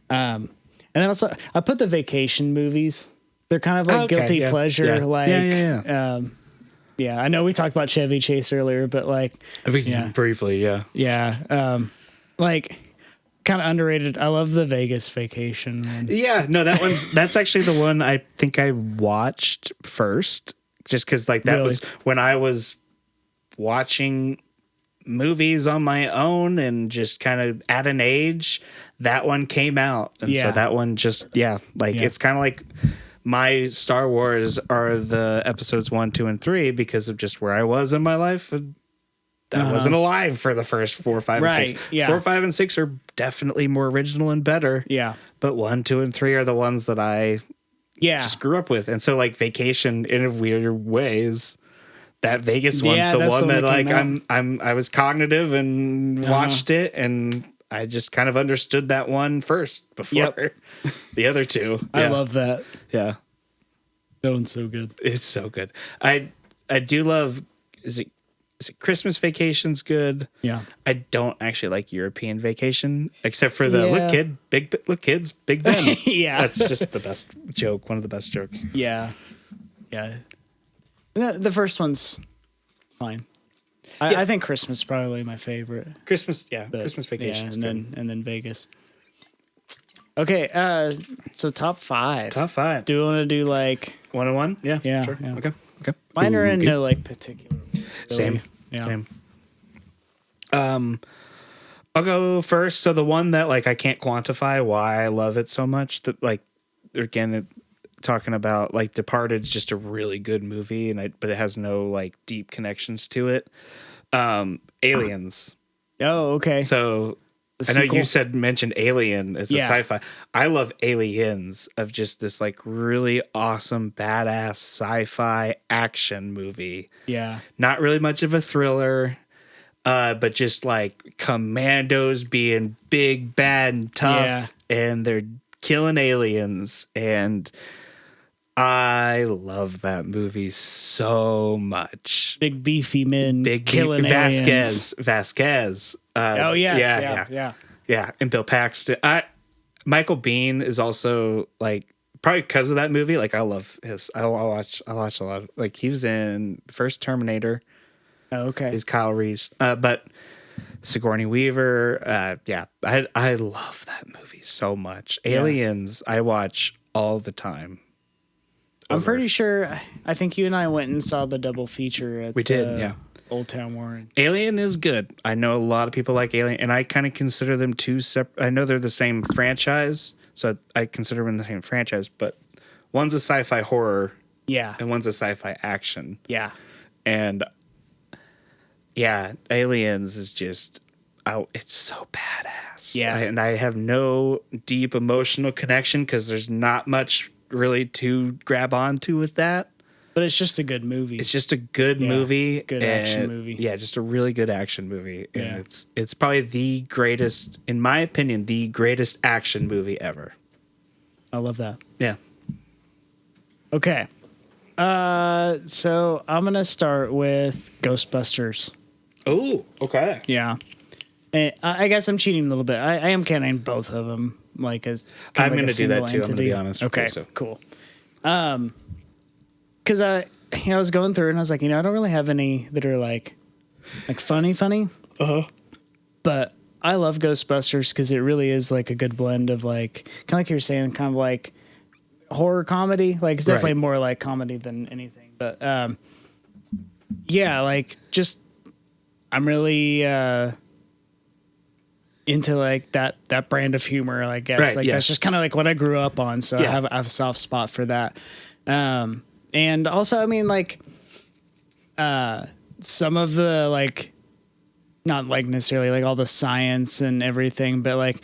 Speaker 2: And then also I put the vacation movies. They're kind of like guilty pleasure.
Speaker 1: Yeah.
Speaker 2: Like I know we talked about Chevy Chase earlier, but like
Speaker 1: briefly,
Speaker 2: like kind of underrated. I love the Vegas Vacation one.
Speaker 1: Yeah, no, that's actually the one I think I watched first, just because like that was when I was watching movies on my own and just kind of at an age that one came out, and so that one just it's kind of like my Star Wars are the episodes 1, 2, and 3 because of just where I was in my life. I wasn't alive for the first 4, 5, and 6.
Speaker 2: Yeah.
Speaker 1: 4, 5, and 6 are definitely more original and better.
Speaker 2: Yeah.
Speaker 1: But 1, 2, and 3 are the ones that I just grew up with. And so like Vacation in a weird ways, that Vegas one's the one that like I was cognitive and watched it, and I just kind of understood that one first before the other two.
Speaker 2: I love that.
Speaker 1: Yeah.
Speaker 2: That one's so good.
Speaker 1: It's so good. I do love is it Christmas Vacation's good.
Speaker 2: Yeah.
Speaker 1: I don't actually like European Vacation, except for the look kids, Big Ben.
Speaker 2: Yeah.
Speaker 1: That's just the best joke. One of the best jokes.
Speaker 2: Yeah. Yeah. The first one's fine. I think Christmas is probably my favorite.
Speaker 1: Christmas Vacation.
Speaker 2: Yeah, and then Vegas. Okay, so top 5.
Speaker 1: Top 5.
Speaker 2: Do you want to do like
Speaker 1: 1-on-1? Yeah.
Speaker 2: Yeah.
Speaker 1: Sure.
Speaker 2: Yeah.
Speaker 1: Okay.
Speaker 2: Mine are in no like particular.
Speaker 1: Same.
Speaker 2: Yeah.
Speaker 1: Same. I'll go first. So the one that like I can't quantify why I love it so much, that like again talking about like Departed's just a really good movie, but it has no like deep connections to it. Aliens.
Speaker 2: Oh, okay.
Speaker 1: So I know you mentioned Alien as a sci-fi. I love Aliens of just this like really awesome, badass sci-fi action movie.
Speaker 2: Yeah.
Speaker 1: Not really much of a thriller, but just like commandos being big, bad, and tough, and they're killing aliens. And I love that movie so much.
Speaker 2: Big beefy men killing aliens.
Speaker 1: Vasquez.
Speaker 2: Oh yes,
Speaker 1: yeah. And Bill Paxton. Michael Biehn is also like probably because of that movie. Like I love his. I watch a lot of like he was in first Terminator.
Speaker 2: Oh, okay.
Speaker 1: Is Kyle Reese, but Sigourney Weaver. I love that movie so much. Aliens. I watch all the time.
Speaker 2: I'm pretty sure. I think you and I went and saw the double feature at Old Town Warren.
Speaker 1: Alien is good. I know a lot of people like Alien, and I kind of consider them two separate. I know they're the same franchise, so I consider them the same franchise, but one's a sci-fi horror, and one's a sci-fi action, and Aliens is just, it's so badass, and I have no deep emotional connection because there's not much really to grab onto with that.
Speaker 2: But it's just a good movie.
Speaker 1: It's just a good movie.
Speaker 2: Good action movie.
Speaker 1: Yeah, just a really good action movie. And it's probably the greatest, in my opinion, the greatest action movie ever.
Speaker 2: I love that.
Speaker 1: Yeah.
Speaker 2: Okay. So I'm going to start with Ghostbusters.
Speaker 1: Oh, okay.
Speaker 2: Yeah. And I guess I'm cheating a little bit. I am counting both of them like as
Speaker 1: I'm going to do that too. I'm going to be honest.
Speaker 2: Okay, cool. Because I was going through and I was like, I don't really have any that are like funny. But I love Ghostbusters because it really is like a good blend of like kind of like you're saying, kind of like horror comedy. Like it's definitely more like comedy than anything. But like just I'm really into like that brand of humor, I guess.
Speaker 1: Right,
Speaker 2: Like
Speaker 1: yeah.
Speaker 2: that's just kind of like what I grew up on. So
Speaker 1: Yeah.
Speaker 2: I have a soft spot for that. And also, I mean, like, some of the like, not like necessarily like all the science and everything, but like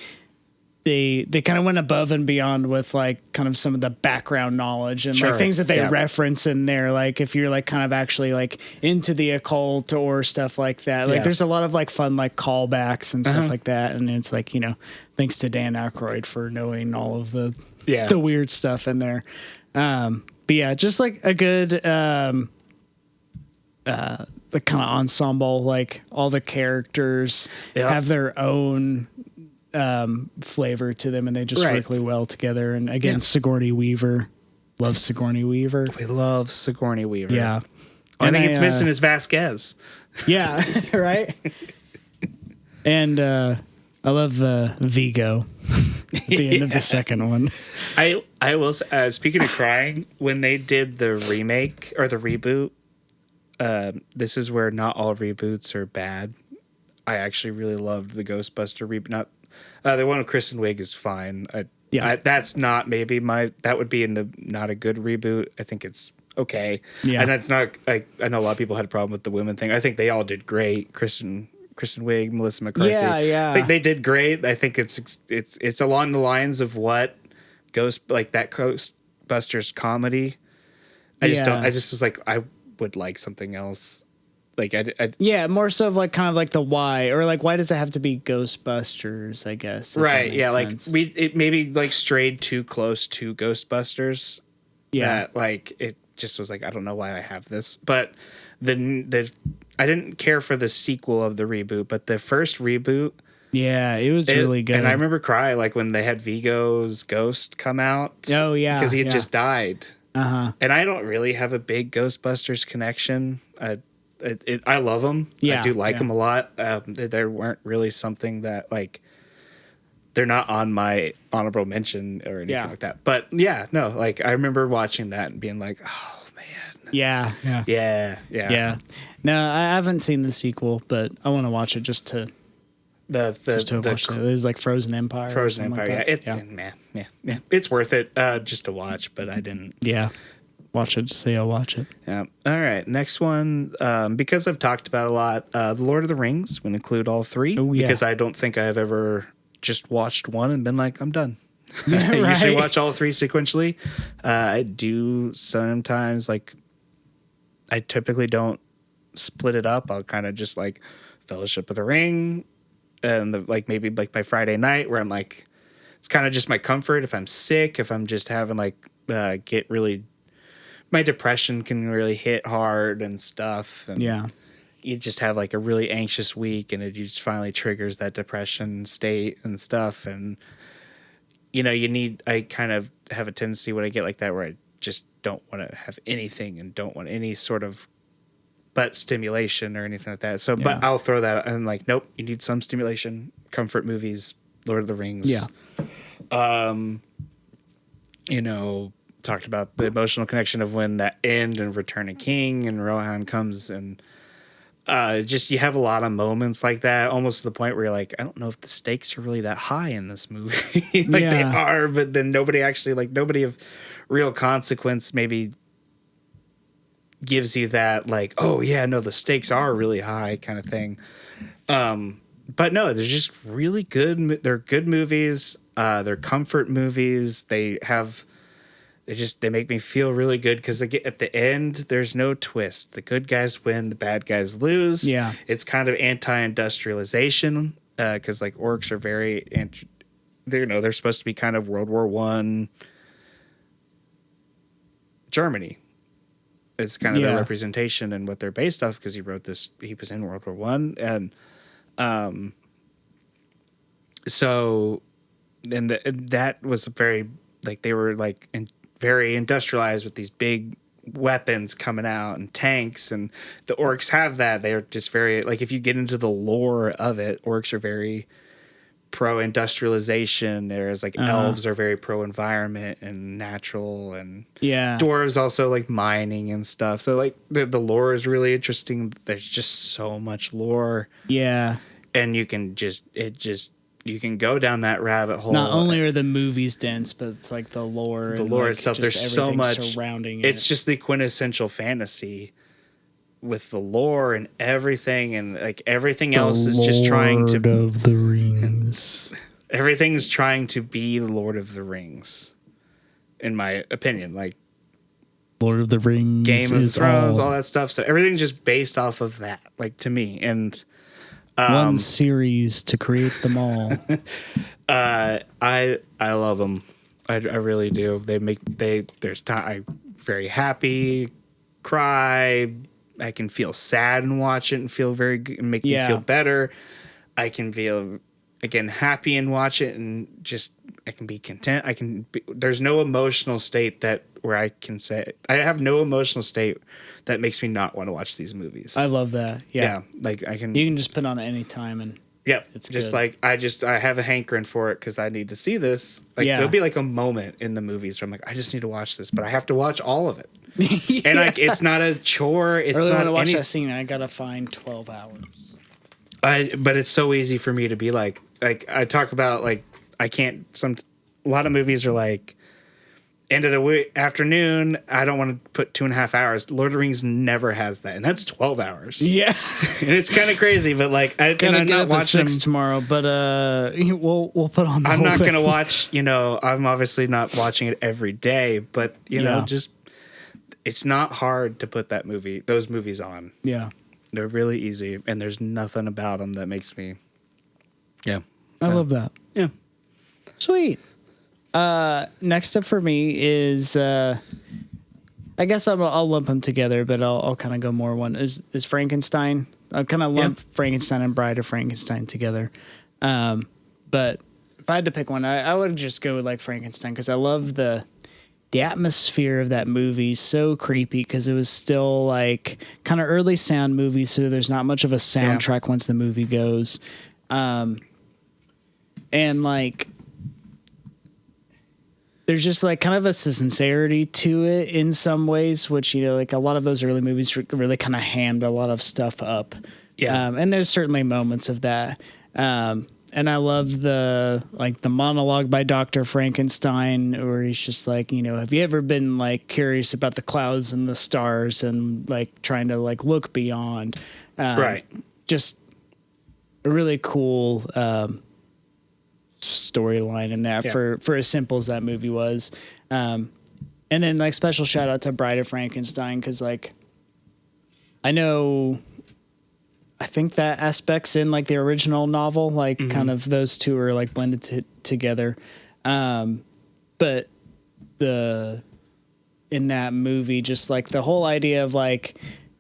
Speaker 2: they kind of went above and beyond with like kind of some of the background knowledge and
Speaker 1: Sure,
Speaker 2: like things that they
Speaker 1: yeah.
Speaker 2: reference in there. Like if you're like kind of actually like into the occult or stuff like that, like
Speaker 1: Yeah.
Speaker 2: there's a lot of like fun, like callbacks and stuff
Speaker 1: Uh-huh.
Speaker 2: like that. And it's like, you know, thanks to Dan Aykroyd for knowing all of the weird stuff in there. But yeah, just like a good, the kind of ensemble, like all the characters have their own flavor to them, and they just work really well together. And again, Sigourney Weaver, love Sigourney Weaver.
Speaker 1: We love Sigourney Weaver.
Speaker 2: Yeah,
Speaker 1: Only thing it's missing is Vasquez.
Speaker 2: Yeah, right. And I love Vigo at the end of the second one.
Speaker 1: I will. Speaking of crying, when they did the remake or the reboot, this is where not all reboots are bad. I actually really loved the Ghostbuster reboot. Not the one with Kristen Wiig is fine. That's not maybe that would be in the not a good reboot. I think it's okay. Yeah, and that's not. I know a lot of people had a problem with the women thing. I think they all did great. Kristen Wiig, Melissa McCarthy.
Speaker 2: Yeah.
Speaker 1: I think they did great. I think it's along the lines of what Ghostbusters comedy. I just was like, I would like something else. Like
Speaker 2: yeah, more so of like kind of like the why, or like why does it have to be Ghostbusters? I guess
Speaker 1: right. Yeah, sense. Like it maybe like strayed too close to Ghostbusters. Yeah, that, like it just was like, I don't know why I have this, but the I didn't care for the sequel of the reboot, but the first reboot.
Speaker 2: Yeah, it was really good.
Speaker 1: And I remember crying like when they had Vigo's ghost come out.
Speaker 2: Oh yeah,
Speaker 1: because he had just died.
Speaker 2: Uh-huh.
Speaker 1: And I don't really have a big Ghostbusters connection. I love them.
Speaker 2: Yeah,
Speaker 1: I do like them a lot. They weren't really something that like they're not on my honorable mention or anything like that. But yeah, no, like I remember watching that and being like, oh man.
Speaker 2: Yeah. No, I haven't seen the sequel, but I want to watch it just to watch it. There's like Frozen Empire.
Speaker 1: It's worth it just to watch, but I didn't.
Speaker 2: Yeah. Watch it. Just say I'll watch it.
Speaker 1: Yeah. All right. Next one. Because I've talked about a lot, The Lord of the Rings would include all three.
Speaker 2: Oh, yeah.
Speaker 1: Because I don't think I've ever just watched one and been like, I'm done.
Speaker 2: Yeah,
Speaker 1: I
Speaker 2: right.
Speaker 1: usually watch all three sequentially. I do sometimes, like, I typically don't split it up. I'll kind of just like Fellowship of the Ring and maybe like my Friday night where I'm like, it's kind of just my comfort. If I'm sick, if I'm just having like, my depression can really hit hard and stuff. And you just have like a really anxious week and it just finally triggers that depression state and stuff. And, you know, I kind of have a tendency when I get like that where I just don't want to have anything and don't want any sort of butt stimulation or anything like that. So, but I'll throw that and like, nope, you need some stimulation. Comfort movies, Lord of the Rings.
Speaker 2: Yeah.
Speaker 1: You know, talked about the emotional connection of when that end and Return of King and Rohan comes and just you have a lot of moments like that, almost to the point where you're like, I don't know if the stakes are really that high in this movie. They are, but then nobody of real consequence maybe gives you that like, oh yeah, no, the stakes are really high kind of thing. But no, they're just really good. They're good movies. They're comfort movies. They make me feel really good because at the end, there's no twist. The good guys win, the bad guys lose.
Speaker 2: Yeah.
Speaker 1: It's kind of anti-industrialization because like orcs are very, they're supposed to be kind of World War I Germany. It's kind of their representation and what they're based off because he wrote this, he was in World War I. And so, and that was very, like they were like very industrialized with these big weapons coming out and tanks, and the orcs have that. They're just very, like if you get into the lore of it, orcs are very pro-industrialization, whereas like elves are very pro-environment and natural, and dwarves also like mining and stuff. So like the lore is really interesting. There's just so much lore.
Speaker 2: Yeah.
Speaker 1: And you can it just you can go down that rabbit hole.
Speaker 2: Not only are the movies dense, but it's like the lore.
Speaker 1: The
Speaker 2: and
Speaker 1: lore
Speaker 2: like
Speaker 1: itself,
Speaker 2: just
Speaker 1: there's so much
Speaker 2: surrounding it.
Speaker 1: It's just the quintessential fantasy with the lore and everything, and like everything else is just trying to
Speaker 2: Lord of the Rings.
Speaker 1: Everything's trying to be the Lord of the Rings, in my opinion. Like
Speaker 2: Lord of the Rings,
Speaker 1: Game of Thrones, all that stuff. So everything's just based off of that, like to me. And
Speaker 2: one series to create them all.
Speaker 1: I love them. I really do. There's time. I'm very happy, cry. I can feel sad and watch it and feel very good and make me feel better. I can feel again happy and watch it and just I can be content. There's no emotional state where I can say I have no emotional state that makes me not want to watch these movies.
Speaker 2: I love that. Yeah.
Speaker 1: Like you
Speaker 2: can just put on at any time and
Speaker 1: it's just good. Like I have a hankering for it because I need to see this. Like there'll be like a moment in the movies where I'm like I just need to watch this, but I have to watch all of it. And like it's not a chore. It's
Speaker 2: really
Speaker 1: not
Speaker 2: want to watch that scene. I gotta find 12 hours.
Speaker 1: But it's so easy for me to be like I talk about like I can't. A lot of movies are like end of the afternoon. I don't want to put 2.5 hours. Lord of the Rings never has that, and that's 12 hours.
Speaker 2: Yeah,
Speaker 1: and it's kind of crazy. But like I'm not watching them
Speaker 2: tomorrow. But we'll put on.
Speaker 1: I'm not gonna watch. I'm obviously not watching it every day, but just. It's not hard to put those movies on.
Speaker 2: Yeah.
Speaker 1: They're really easy, and there's nothing about them that makes me... Yeah.
Speaker 2: I love that.
Speaker 1: Yeah.
Speaker 2: Sweet. Next up for me is... I guess I'll lump them together, but I'll kind of go more one. Is Frankenstein. I'll kind of lump Frankenstein and Bride of Frankenstein together. But if I had to pick one, I would just go with like Frankenstein because I love the atmosphere of that movie. So creepy because it was still like kind of early sound movie, so there's not much of a soundtrack once the movie goes, and like there's just like kind of a sincerity to it in some ways, which like a lot of those early movies really kind of hand a lot of stuff up. And there's certainly moments of that. And I love the monologue by Dr. Frankenstein where he's just like, have you ever been like curious about the clouds and the stars and like trying to like look beyond?
Speaker 1: Right.
Speaker 2: Just a really cool storyline in that for as simple as that movie was. And then like special shout out to Bride of Frankenstein because like I think that aspects in like the original novel, like kind of those two are like blended together. But in that movie, just like the whole idea of like,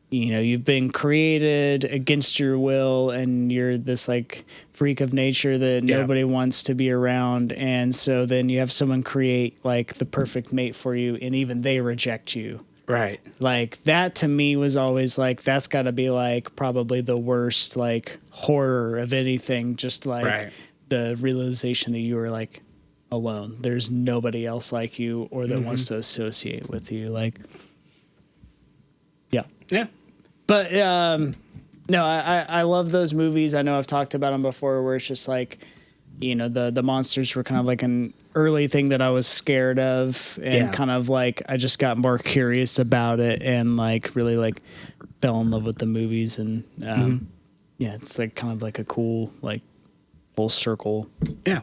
Speaker 2: you've been created against your will and you're this like freak of nature that nobody wants to be around. And so then you have someone create like the perfect mate for you and even they reject you.
Speaker 1: Right.
Speaker 2: Like that to me was always like, that's gotta be like probably the worst, like horror of anything. Just like the realization that you were like alone. There's nobody else like you or that wants to associate with you. Like, yeah. But, no, I love those movies. I know I've talked about them before where it's just like, the monsters were kind of like an early thing that I was scared of and kind of like I just got more curious about it and like really like fell in love with the movies and it's like kind of like a cool like full circle.
Speaker 1: Yeah.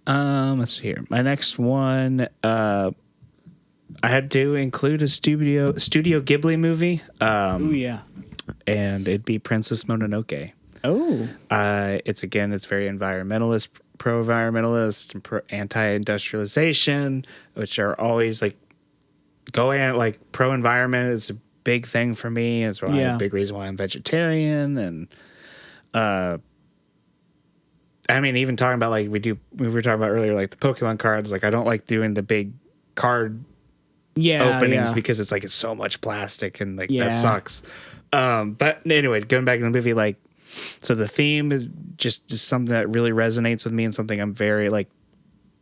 Speaker 1: Let's see here. My next one I had to include a Studio Ghibli movie. And it'd be Princess Mononoke.
Speaker 2: Oh.
Speaker 1: It's very environmentalist, pro-environmentalist, and anti-industrialization, which are always like going like pro-environment is a big thing for me. It's a big reason why I'm vegetarian. And I mean, even talking about like we were talking about earlier, like the Pokemon cards. Like I don't like doing the big card openings because it's like it's so much plastic and like that sucks. But anyway, going back to the movie, like. So the theme is just something that really resonates with me and something I'm very like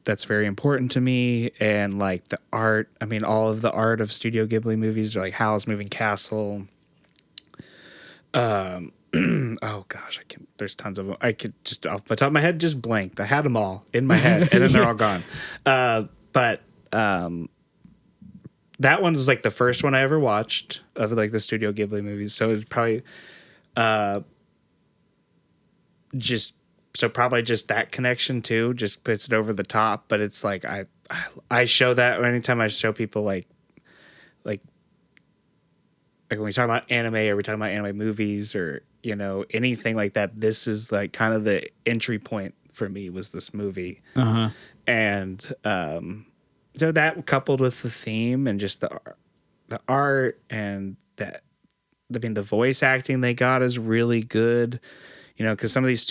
Speaker 1: that's very important to me. And like the art, I mean, all of the art of Studio Ghibli movies are like Howl's Moving Castle. Oh gosh, I can. There's tons of them. I could just off the top of my head just blanked. I had them all in my head, and then they're all gone. But that one was like the first one I ever watched of like the Studio Ghibli movies. So it's probably probably just that connection too just puts it over the top. But it's like I show that anytime I show people like when we talk about anime or we talk about anime movies or anything like that, this is like kind of the entry point for me was this movie. And so that coupled with the theme and just the art and that, I mean, the voice acting they got is really good, because some of these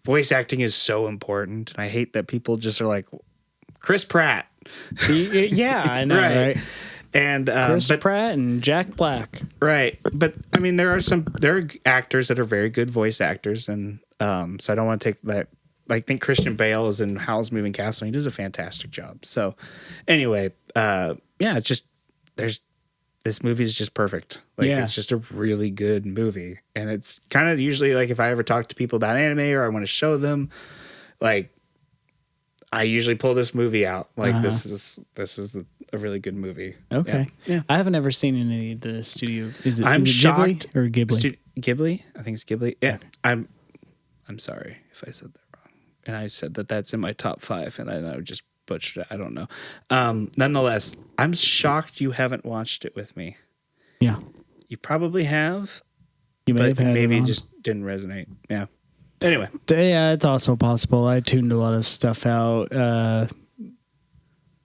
Speaker 1: voice acting is so important, and I hate that people just are like Chris Pratt.
Speaker 2: Yeah, I know, right?
Speaker 1: And
Speaker 2: Chris Pratt and Jack Black,
Speaker 1: right? But I mean, there are actors that are very good voice actors, and so I don't want to take that. I think Christian Bale is in Howl's Moving Castle, and he does a fantastic job. So, anyway, it's just this movie is just perfect. Like it's just a really good movie, and it's kind of usually like if I ever talk to people about anime or I want to show them, like I usually pull this movie out. Like this is a really good movie.
Speaker 2: Okay.
Speaker 1: Yeah.
Speaker 2: I haven't ever seen any of the studio.
Speaker 1: I'm
Speaker 2: is it
Speaker 1: shocked.
Speaker 2: Ghibli or Ghibli?
Speaker 1: Ghibli? I think it's Ghibli. Yeah. I'm sorry if I said that wrong. And I said that's in my top 5 and I just butchered it. I don't know. Nonetheless, I'm shocked you haven't watched it with me.
Speaker 2: Yeah.
Speaker 1: You probably have.
Speaker 2: You may
Speaker 1: but
Speaker 2: have had
Speaker 1: maybe
Speaker 2: it
Speaker 1: it just didn't resonate. Yeah. Anyway.
Speaker 2: Yeah, it's also possible. I tuned a lot of stuff out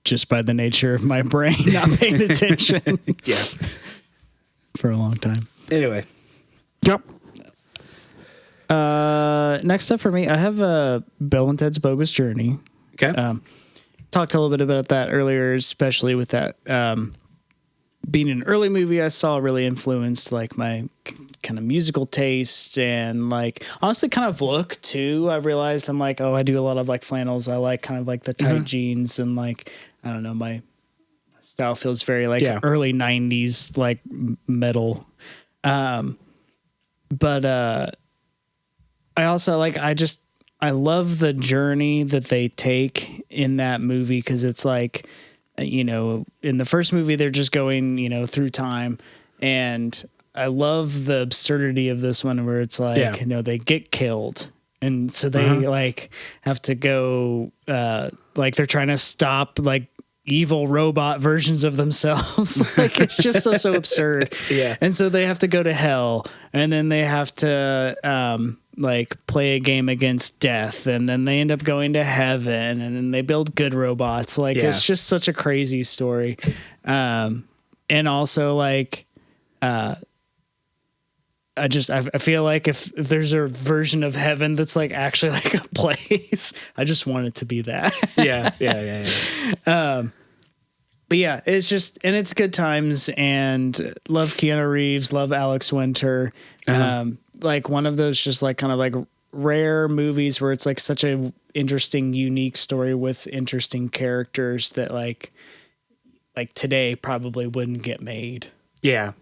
Speaker 2: just by the nature of my brain not paying attention.
Speaker 1: Yeah.
Speaker 2: For a long time.
Speaker 1: Anyway.
Speaker 2: Yep. Next up for me, I have Bill and Ted's Bogus Journey.
Speaker 1: Okay.
Speaker 2: Talked a little bit about that earlier, especially with that being an early movie I saw really influenced like my kind of musical taste and like honestly kind of look too. I've realized I'm like, I do a lot of like flannels. I like kind of like the tight jeans and like, I don't know, my style feels very like early 90s like metal. But I also like, I love the journey that they take in that movie because it's like, in the first movie, they're just going, through time. And I love the absurdity of this one where it's like, they get killed. And so they like have to go, like they're trying to stop like evil robot versions of themselves. Like it's just so absurd.
Speaker 1: Yeah.
Speaker 2: And so they have to go to hell and then they have to, like play a game against death and then they end up going to heaven and then they build good robots. Like it's just such a crazy story. And also like, I feel like if there's a version of heaven that's like actually like a place, I just want it to be that.
Speaker 1: Yeah.
Speaker 2: But yeah, it's just, and it's good times and love Keanu Reeves, love Alex Winter. Like one of those just like kind of like rare movies where it's like such a interesting, unique story with interesting characters that like today probably wouldn't get made.
Speaker 1: Yeah.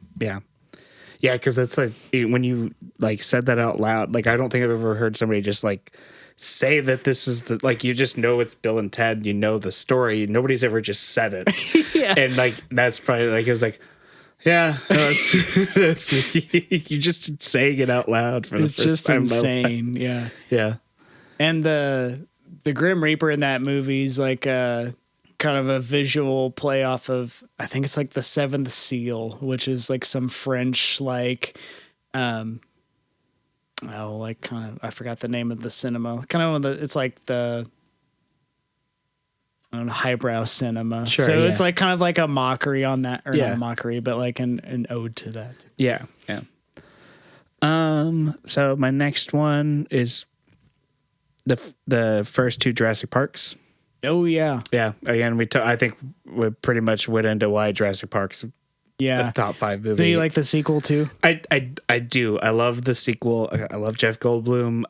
Speaker 1: Cause it's like when you like said that out loud, like, I don't think I've ever heard somebody just like say that this is the, like, you just know it's Bill and Ted, you know the story. Nobody's ever just said it.
Speaker 2: Yeah.
Speaker 1: And like, that's probably like, it was like, yeah, no, it's you just saying it out loud for the first time.
Speaker 2: It's just insane. Yeah.
Speaker 1: Yeah.
Speaker 2: And the Grim Reaper in that movie is like kind of a visual play off of, I think it's like the Seventh Seal, which is like some French, like, like kind of, I forgot the name of the cinema. Kind of it's like the, I don't know, highbrow cinema.
Speaker 1: Sure,
Speaker 2: so it's like kind of like a mockery on that, or not a mockery, but like an ode to that.
Speaker 1: Yeah. So my next one is the first 2 Jurassic Parks.
Speaker 2: Oh yeah.
Speaker 1: Yeah. Again, I think we pretty much went into why Jurassic Park's the top 5 movie.
Speaker 2: Do you like the sequel too?
Speaker 1: I do. I love the sequel. I love Jeff Goldblum.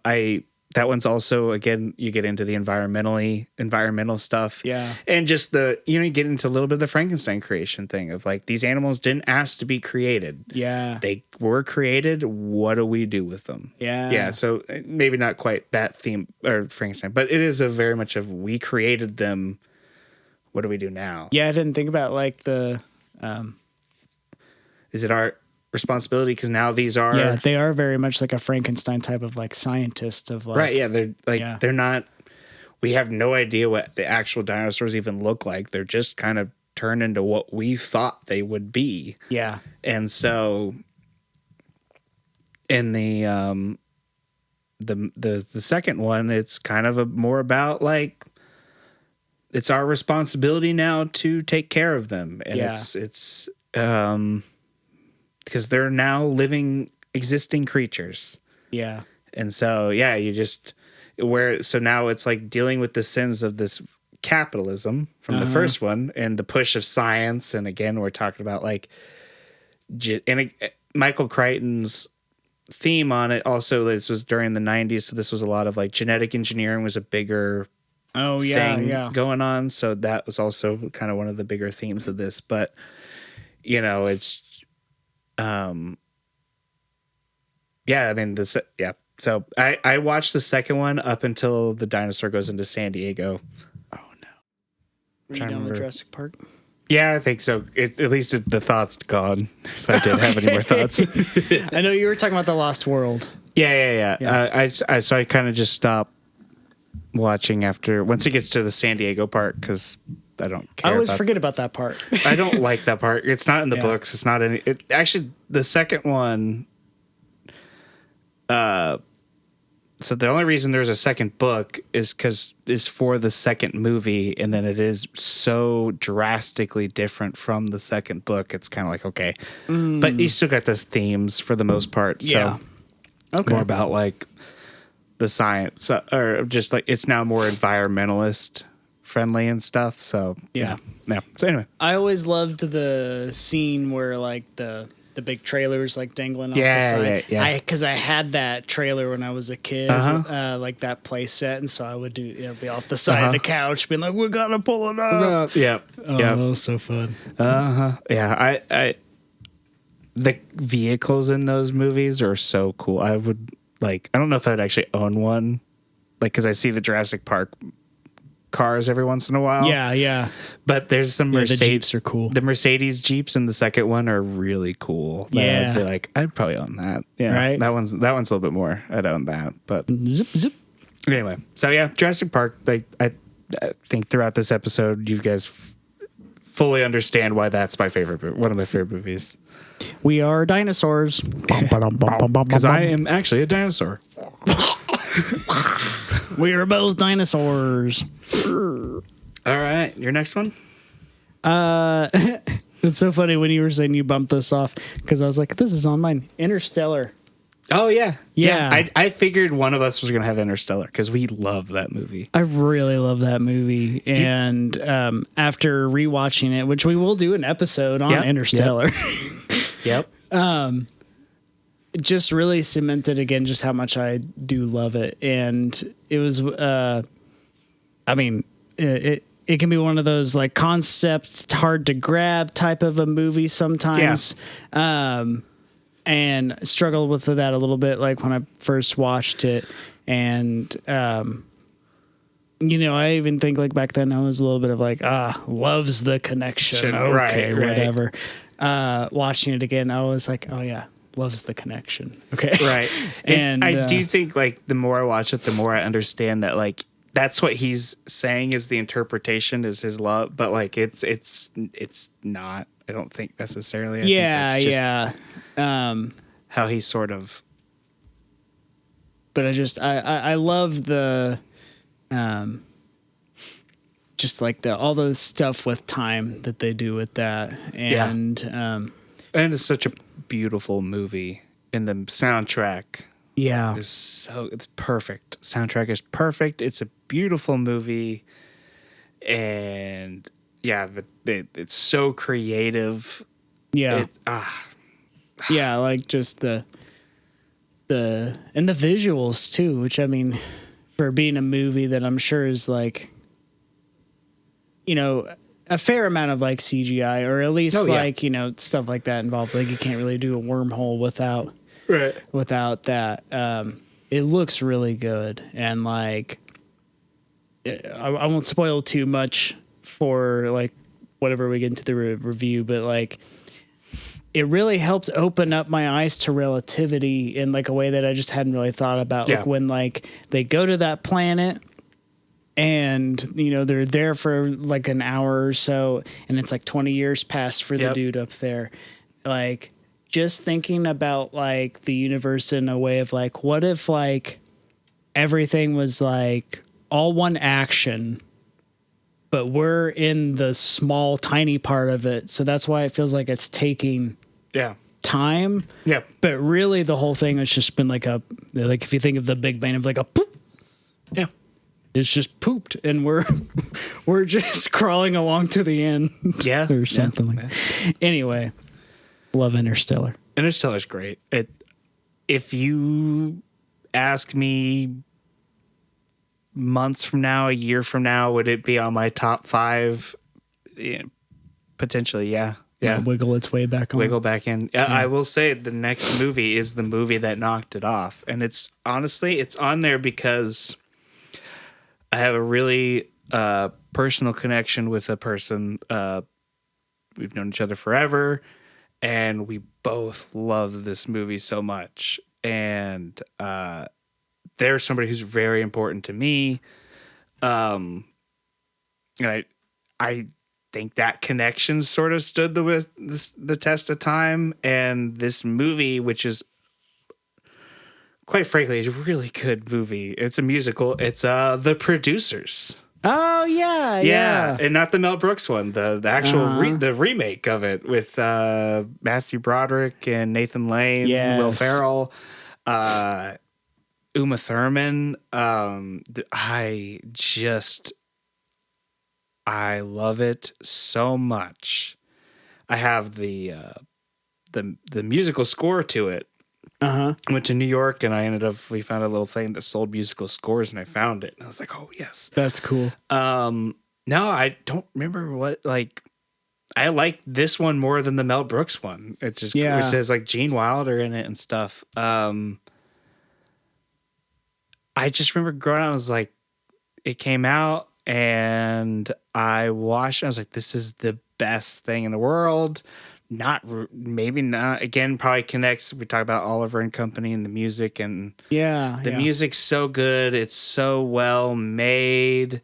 Speaker 1: that one's also, again, you get into the environmental stuff.
Speaker 2: Yeah.
Speaker 1: And just you get into a little bit of the Frankenstein creation thing of like, these animals didn't ask to be created.
Speaker 2: Yeah.
Speaker 1: They were created. What do we do with them?
Speaker 2: Yeah.
Speaker 1: Yeah. So maybe not quite that theme or Frankenstein, but it is a very much of, we created them. What do we do now?
Speaker 2: Yeah. I didn't think about like
Speaker 1: Is it our responsibility? Because now these are.
Speaker 2: Yeah, they are very much like a Frankenstein type of like scientist of like.
Speaker 1: Right. Yeah. They're like, they're not. We have no idea what the actual dinosaurs even look like. They're just kind of turned into what we thought they would be.
Speaker 2: Yeah.
Speaker 1: And so in the second one, it's kind of more about like, it's our responsibility now to take care of them. And it's because they're now living, existing creatures.
Speaker 2: Yeah.
Speaker 1: And so, so now it's like dealing with the sins of this capitalism from the first one and the push of science. And again, we're talking about like, Michael Crichton's theme on it also, this was during the 90s. So this was a lot of like genetic engineering was a bigger thing going on. So that was also kind of one of the bigger themes of this. But, it's, So I watched the second one up until the dinosaur goes into San Diego.
Speaker 2: Oh no! Are you done with Jurassic Park?
Speaker 1: Yeah, I think so. At least the thought's gone. If I did have any more thoughts,
Speaker 2: I know you were talking about the Lost World.
Speaker 1: Yeah. So I kind of just stopped watching once it gets to the San Diego part because I don't care.
Speaker 2: I always forget about that part.
Speaker 1: I don't like that part. It's not in the books. It's not any. Actually, the second one. So the only reason there's a second book is for the second movie, and then it is so drastically different from the second book. It's kind of like, okay, but you still got those themes for the most part. So more about like the science, or just like it's now more environmentalist friendly and stuff. So yeah. So anyway,
Speaker 2: I always loved the scene where like the big trailers like dangling off the side.
Speaker 1: Yeah.
Speaker 2: Because I had that trailer when I was a kid, like that play set, and so I would be off the side of the couch, being like, "We gotta pull it up." That was so fun.
Speaker 1: Yeah, I the vehicles in those movies are so cool. I would like. I don't know if I'd actually own one, like because I see the Jurassic Park cars every once in a while.
Speaker 2: Yeah.
Speaker 1: But there's some Mercedes.
Speaker 2: The Jeeps are cool.
Speaker 1: The Mercedes Jeeps in the second one are really cool.
Speaker 2: Yeah.
Speaker 1: I'd be like, I'd probably own that. Yeah.
Speaker 2: Right.
Speaker 1: That one's a little bit more. I'd own that. But
Speaker 2: zip.
Speaker 1: Anyway, so yeah, Jurassic Park. Like I think throughout this episode, you guys fully understand why that's my favorite. One of my favorite movies.
Speaker 2: We are dinosaurs.
Speaker 1: Because I am actually a dinosaur.
Speaker 2: We are both dinosaurs.
Speaker 1: All right, your next one.
Speaker 2: It's so funny when you were saying you bumped this off because I was like, this is on mine. Interstellar.
Speaker 1: Oh yeah.
Speaker 2: Yeah.
Speaker 1: I figured one of us was gonna have Interstellar because we love that movie.
Speaker 2: I really love that movie, and after rewatching it, which we will do an episode on Interstellar.
Speaker 1: Yep.
Speaker 2: It just really cemented again just how much I do love it, and it was it can be one of those like concept hard to grab type of a movie sometimes. And struggled with that a little bit like when I first watched it, and I even think like back then I was a little bit of like loves the connection. Okay, whatever. Watching it again, I was like, oh yeah, loves the connection. Okay.
Speaker 1: Right. And I do think like the more I watch it, the more I understand that like that's what he's saying is the interpretation is his love, but like it's not, I don't think necessarily. I think that's just how he sort of.
Speaker 2: But I love the just like all the stuff with time that they do with that, and
Speaker 1: it's such a beautiful movie, and the soundtrack it's perfect. Soundtrack is perfect. It's a beautiful movie, and it's so creative.
Speaker 2: Like just the and the visuals too, which I mean for being a movie that I'm sure is like, a fair amount of like CGI, or at least like, stuff like that involved. Like you can't really do a wormhole without that. It looks really good. And like, I won't spoil too much for like whatever we get into the review, but like it really helped open up my eyes to relativity in like a way that I just hadn't really thought about. Like when like they go to that planet, and, they're there for like an hour or so, and it's like 20 years passed for the dude up there. Like, just thinking about like the universe in a way of like, what if like everything was like all one action, but we're in the small, tiny part of it. So that's why it feels like it's taking time.
Speaker 1: Yeah.
Speaker 2: But really the whole thing has just been like if you think of the Big Bang of like a poop.
Speaker 1: Yeah.
Speaker 2: It's just pooped, and we're just crawling along to the end, or something like that. Anyway, love Interstellar.
Speaker 1: Interstellar's great. If you ask me months from now, a year from now, would it be on my top 5? Yeah, potentially, yeah.
Speaker 2: Wiggle its way back on.
Speaker 1: Wiggle back in. I will say the next movie is the movie that knocked it off, and it's honestly it's on there because I have a really personal connection with a person. We've known each other forever, and we both love this movie so much. And there's somebody who's very important to me. And I think that connection sort of stood the test of time. And this movie, which is quite frankly, it's a really good movie. It's a musical. It's The Producers.
Speaker 2: Oh yeah,
Speaker 1: and not the Mel Brooks one. The actual the remake of it with Matthew Broderick and Nathan Lane, Will Ferrell, Uma Thurman. I love it so much. I have the musical score to it. I went to New York and we found a little thing that sold musical scores, and I found it. And I was like, oh, yes.
Speaker 2: That's cool.
Speaker 1: No, I don't remember I like this one more than the Mel Brooks one. It just which says like Gene Wilder in it and stuff. I just remember growing up, I was like, it came out and I watched it. I was like, this is the best thing in the world. Maybe not. Again, probably connects. We talk about Oliver and Company and the music, and the music's so good. It's so well made.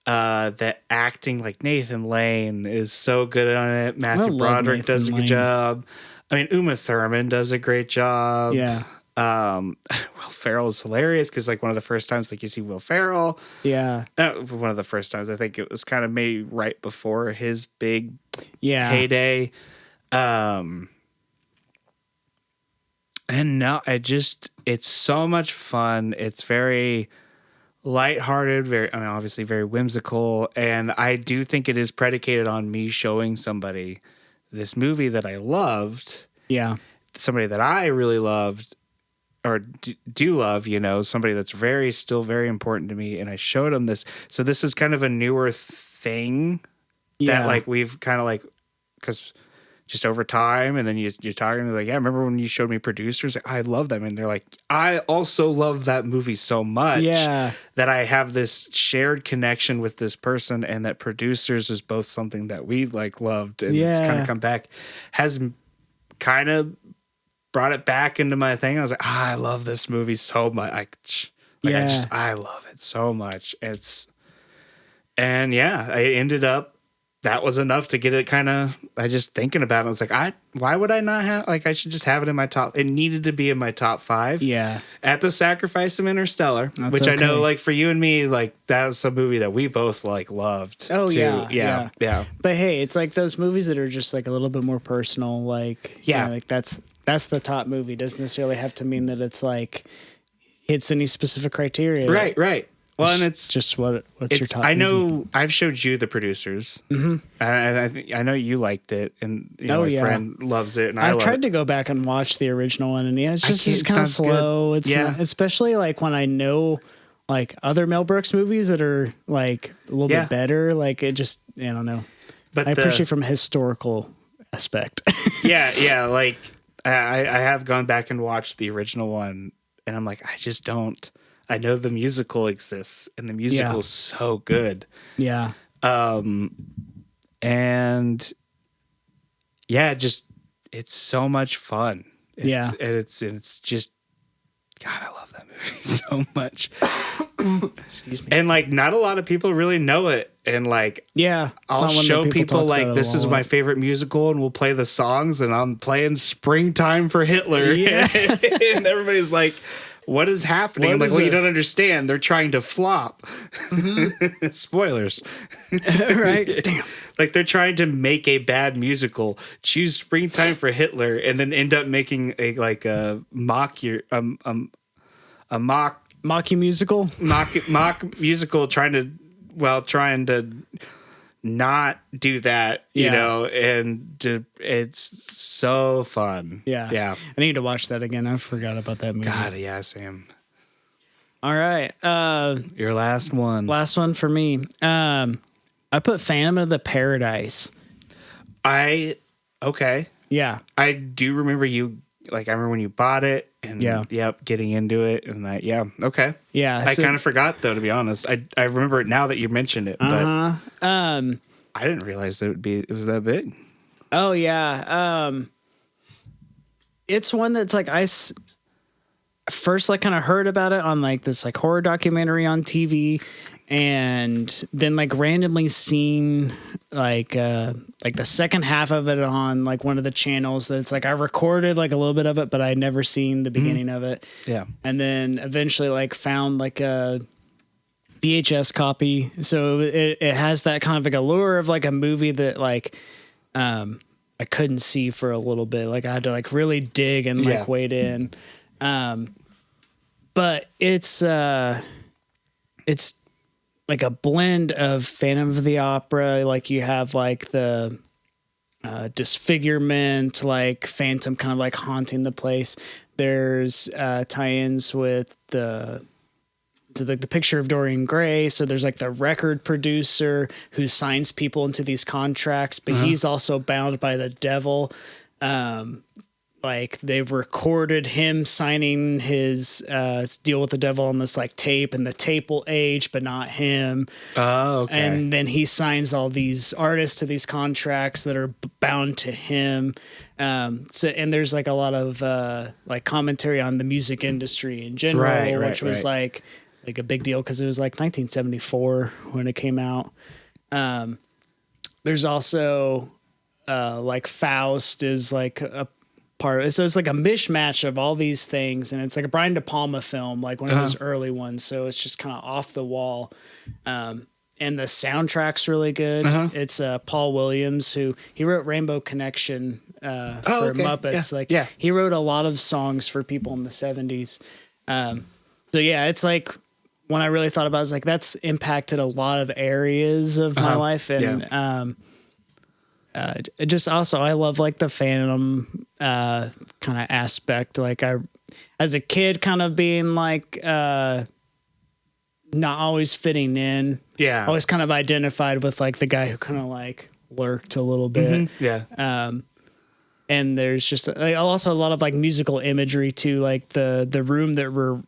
Speaker 1: The acting, like Nathan Lane, is so good on it. Matthew Broderick does a good job. I mean, Uma Thurman does a great job.
Speaker 2: Yeah.
Speaker 1: Will Ferrell is hilarious because like one of the first times like you see Will Ferrell.
Speaker 2: Yeah.
Speaker 1: One of the first times I think it was kind of maybe right before his big heyday. And no, it's so much fun. It's very lighthearted, obviously very whimsical. And I do think it is predicated on me showing somebody this movie that I loved.
Speaker 2: Yeah.
Speaker 1: Somebody that I really loved or do love, somebody that's still very important to me. And I showed them this. So this is kind of a newer thing that like we've kind of like, because just over time, and then you're talking like, remember when you showed me Producers? Like, I love them, and they're like, I also love that movie so much that I have this shared connection with this person, and that Producers is both something that we like loved, and it's kind of come back, has kind of brought it back into my thing. I was like, I love this movie so much. I love it so much. I ended up. That was enough to get it I just thinking about it. I was like, why would I not have, I should just have it in my top. It needed to be in my top 5.
Speaker 2: Yeah.
Speaker 1: At the sacrifice of Interstellar, which I know, like, for you and me, like, that was a movie that we both, like, loved.
Speaker 2: Oh,
Speaker 1: too.
Speaker 2: Yeah. But hey, it's like those movies that are just, like, a little bit more personal. Like, like, that's the top movie. It doesn't necessarily have to mean that it's, like, hits any specific criteria.
Speaker 1: Right. Well, and it's
Speaker 2: just what's your top?
Speaker 1: I know I've showed you The Producers. Mm-hmm. I know you liked it, and my friend loves it. And I've tried
Speaker 2: to go back and watch the original one, and it's just kind of slow. Good. It's not, especially like when I know like other Mel Brooks movies that are like a little
Speaker 1: Yeah.
Speaker 2: bit better. Like it just, I don't know.
Speaker 1: But
Speaker 2: I appreciate from a historical aspect.
Speaker 1: yeah. Like I have gone back and watched the original one, and I'm like, I just don't. I know the musical exists, and the musical's so good.
Speaker 2: Yeah.
Speaker 1: And yeah, just it's so much fun. It's just God, I love that movie so much.
Speaker 2: Excuse me.
Speaker 1: And like, not a lot of people really know it. And like,
Speaker 2: Yeah,
Speaker 1: I'll show people like this is my favorite musical, and we'll play the songs, and I'm playing "Springtime for Hitler,"
Speaker 2: Yeah.
Speaker 1: and everybody's like, "What is happening?" I'm like, "Well, you don't understand. They're trying to flop." Mm-hmm. Spoilers,
Speaker 2: right? Damn.
Speaker 1: Like they're trying to make a bad musical, choose "Springtime for Hitler," and then end up making a like a mock
Speaker 2: Musical,
Speaker 1: mock musical, trying to not do that, you know, and it's so fun.
Speaker 2: Yeah. I need to watch that again. I forgot about that movie.
Speaker 1: God, yeah, Sam.
Speaker 2: All right.
Speaker 1: Your last one.
Speaker 2: Last one for me. I put Phantom of the Paradise.
Speaker 1: Okay.
Speaker 2: Yeah.
Speaker 1: I do remember you, like, I remember when you bought it and getting into it, and okay.
Speaker 2: Yeah.
Speaker 1: I kind of forgot though, to be honest. I remember it now that you mentioned it, but I didn't realize that it was that big.
Speaker 2: Oh yeah. It's one that's like first like kind of heard about it on like this like horror documentary on TV, and then like randomly seen like the second half of it on like one of the channels that it's like I recorded like a little bit of it, but I'd never seen the beginning of it.
Speaker 1: Yeah.
Speaker 2: And then eventually like found like a VHS copy. So it has that kind of like allure of like a movie that like I couldn't see for a little bit. Like I had to like really dig and like wade in. But it's like a blend of Phantom of the Opera. Like you have like the disfigurement, like Phantom kind of like haunting the place. There's tie-ins with the picture of Dorian Gray. So there's like the record producer who signs people into these contracts, but he's also bound by the devil. Like they've recorded him signing his deal with the devil on this like tape, and the tape will age, but not him.
Speaker 1: Oh, okay.
Speaker 2: And then he signs all these artists to these contracts that are bound to him. So, and there's like a lot of like commentary on the music industry in general, which was like a big deal because it was like 1974 when it came out. There's also like Faust is like a part of it. So it's like a mishmash of all these things, and it's like a Brian De Palma film, like one of those early ones. So it's just kind of off the wall. And the soundtrack's really good. It's Paul Williams, who he wrote Rainbow Connection for Muppets. He wrote a lot of songs for people in the 70s. So yeah, it's like when I really thought about it, I was like, that's impacted a lot of areas of my life. And just also, I love like the Phantom kind of aspect. Like I, as a kid, kind of being like not always fitting in. Yeah, always kind of identified with like the guy who kind of like lurked a little bit. And there's just like, also a lot of like musical imagery too, like the room that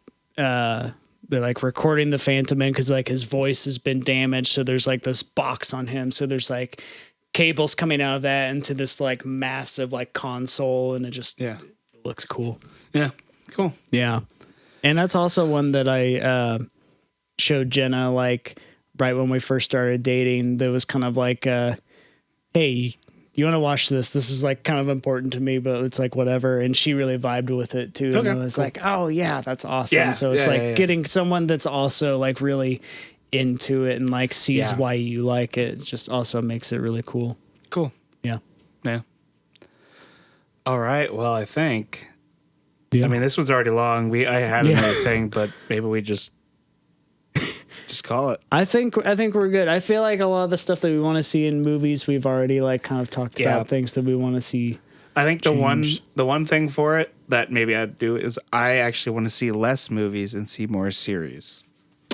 Speaker 2: they're like recording the Phantom in, because like his voice has been damaged, so there's like this box on him, so there's like cables coming out of that into this like massive like console, and it just it looks cool.
Speaker 1: Yeah, cool.
Speaker 2: Yeah, and that's also one that I showed Jenna like right when we first started dating. That was kind of like, hey, you want to watch this? This is like kind of important to me, but it's like whatever. And she really vibed with it too. Okay, and it was like, oh yeah, that's awesome. Yeah, so it's getting someone that's also like really into it and like sees why you like it. Just also makes it really cool.
Speaker 1: Cool.
Speaker 2: Yeah.
Speaker 1: Yeah. All right. Well, I think, I mean, this one's already long. I had another thing, but maybe we just call it.
Speaker 2: I think we're good. I feel like a lot of the stuff that we want to see in movies, we've already like kind of talked about things that we want to see.
Speaker 1: I think the one thing for it that maybe I'd do is I actually want to see less movies and see more series.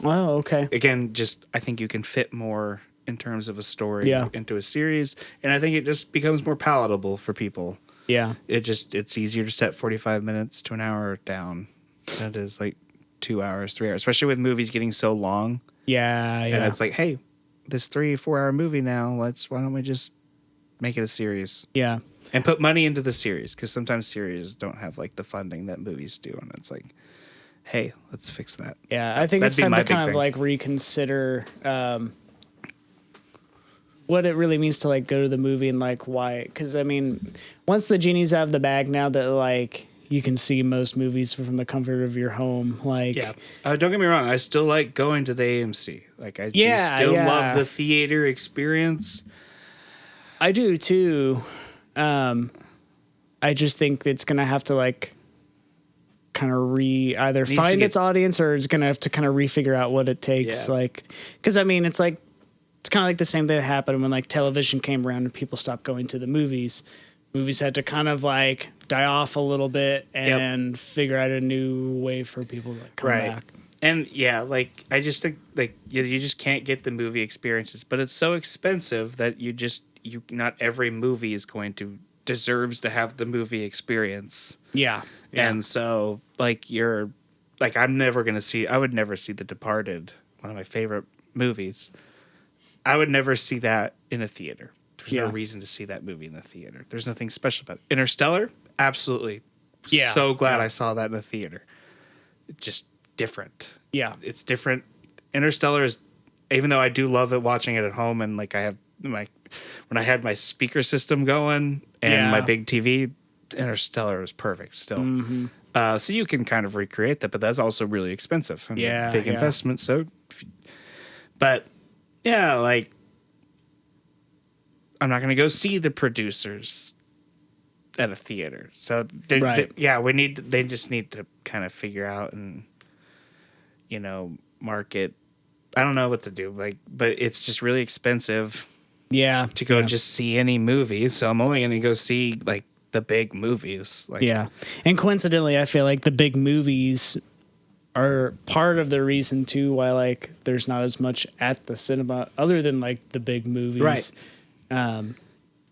Speaker 2: Oh, okay.
Speaker 1: Again, just I think you can fit more in terms of a story
Speaker 2: Yeah.
Speaker 1: into a series, and I think it just becomes more palatable for people.
Speaker 2: Yeah.
Speaker 1: It's easier to set 45 minutes to an hour down than it is like 2 hours, 3 hours, especially with movies getting so long.
Speaker 2: Yeah.
Speaker 1: And it's like, hey, this 3-4 hour movie now, why don't we just make it a series?
Speaker 2: Yeah.
Speaker 1: And put money into the series, because sometimes series don't have like the funding that movies do, and it's like, hey, let's fix that.
Speaker 2: Yeah,
Speaker 1: So
Speaker 2: I think it's
Speaker 1: that'd be
Speaker 2: time
Speaker 1: my
Speaker 2: to
Speaker 1: big
Speaker 2: kind of
Speaker 1: thing.
Speaker 2: like reconsider what it really means to like go to the movie and like why. Because I mean, once the genie's out of the bag, now that like you can see most movies from the comfort of your home, like
Speaker 1: Yeah, don't get me wrong, I still like going to the AMC. Like I do
Speaker 2: Yeah,
Speaker 1: still
Speaker 2: yeah.
Speaker 1: love the theater experience.
Speaker 2: I do too. I just think it's gonna have to like kind of either
Speaker 1: to
Speaker 2: find
Speaker 1: get-
Speaker 2: its audience, or it's gonna have to kind of refigure out what it takes.
Speaker 1: Yeah.
Speaker 2: Like, because I mean, it's like it's kind of like the same thing that happened when like television came around and people stopped going to the movies. Movies had to kind of like die off a little bit and figure out a new way for people to like come back.
Speaker 1: And yeah, like I just think like you just can't get the movie experiences, but it's so expensive that you not every movie is going to deserves to have the movie experience.
Speaker 2: Yeah.
Speaker 1: And so like I would never see The Departed, one of my favorite movies. I would never see that in a theater. There's no reason to see that movie in the theater. There's nothing special about it. Interstellar, absolutely.
Speaker 2: Yeah.
Speaker 1: So glad I saw that in the theater. It's just different.
Speaker 2: Yeah.
Speaker 1: It's different. Interstellar is, even though I do love it watching it at home, and like I have when I had my speaker system going and my big TV, Interstellar was perfect still.
Speaker 2: Mm-hmm.
Speaker 1: So you can kind of recreate that, but that's also really expensive. I mean, big investment. So, but yeah, like I'm not going to go see The Producers at a theater. So they just need to kind of figure out and, market. I don't know what to do, but it's just really expensive.
Speaker 2: Yeah.
Speaker 1: To go just see any movies. So I'm only going to go see like the big movies. Like,
Speaker 2: and coincidentally, I feel like the big movies are part of the reason too why like there's not as much at the cinema other than like the big movies,
Speaker 1: right?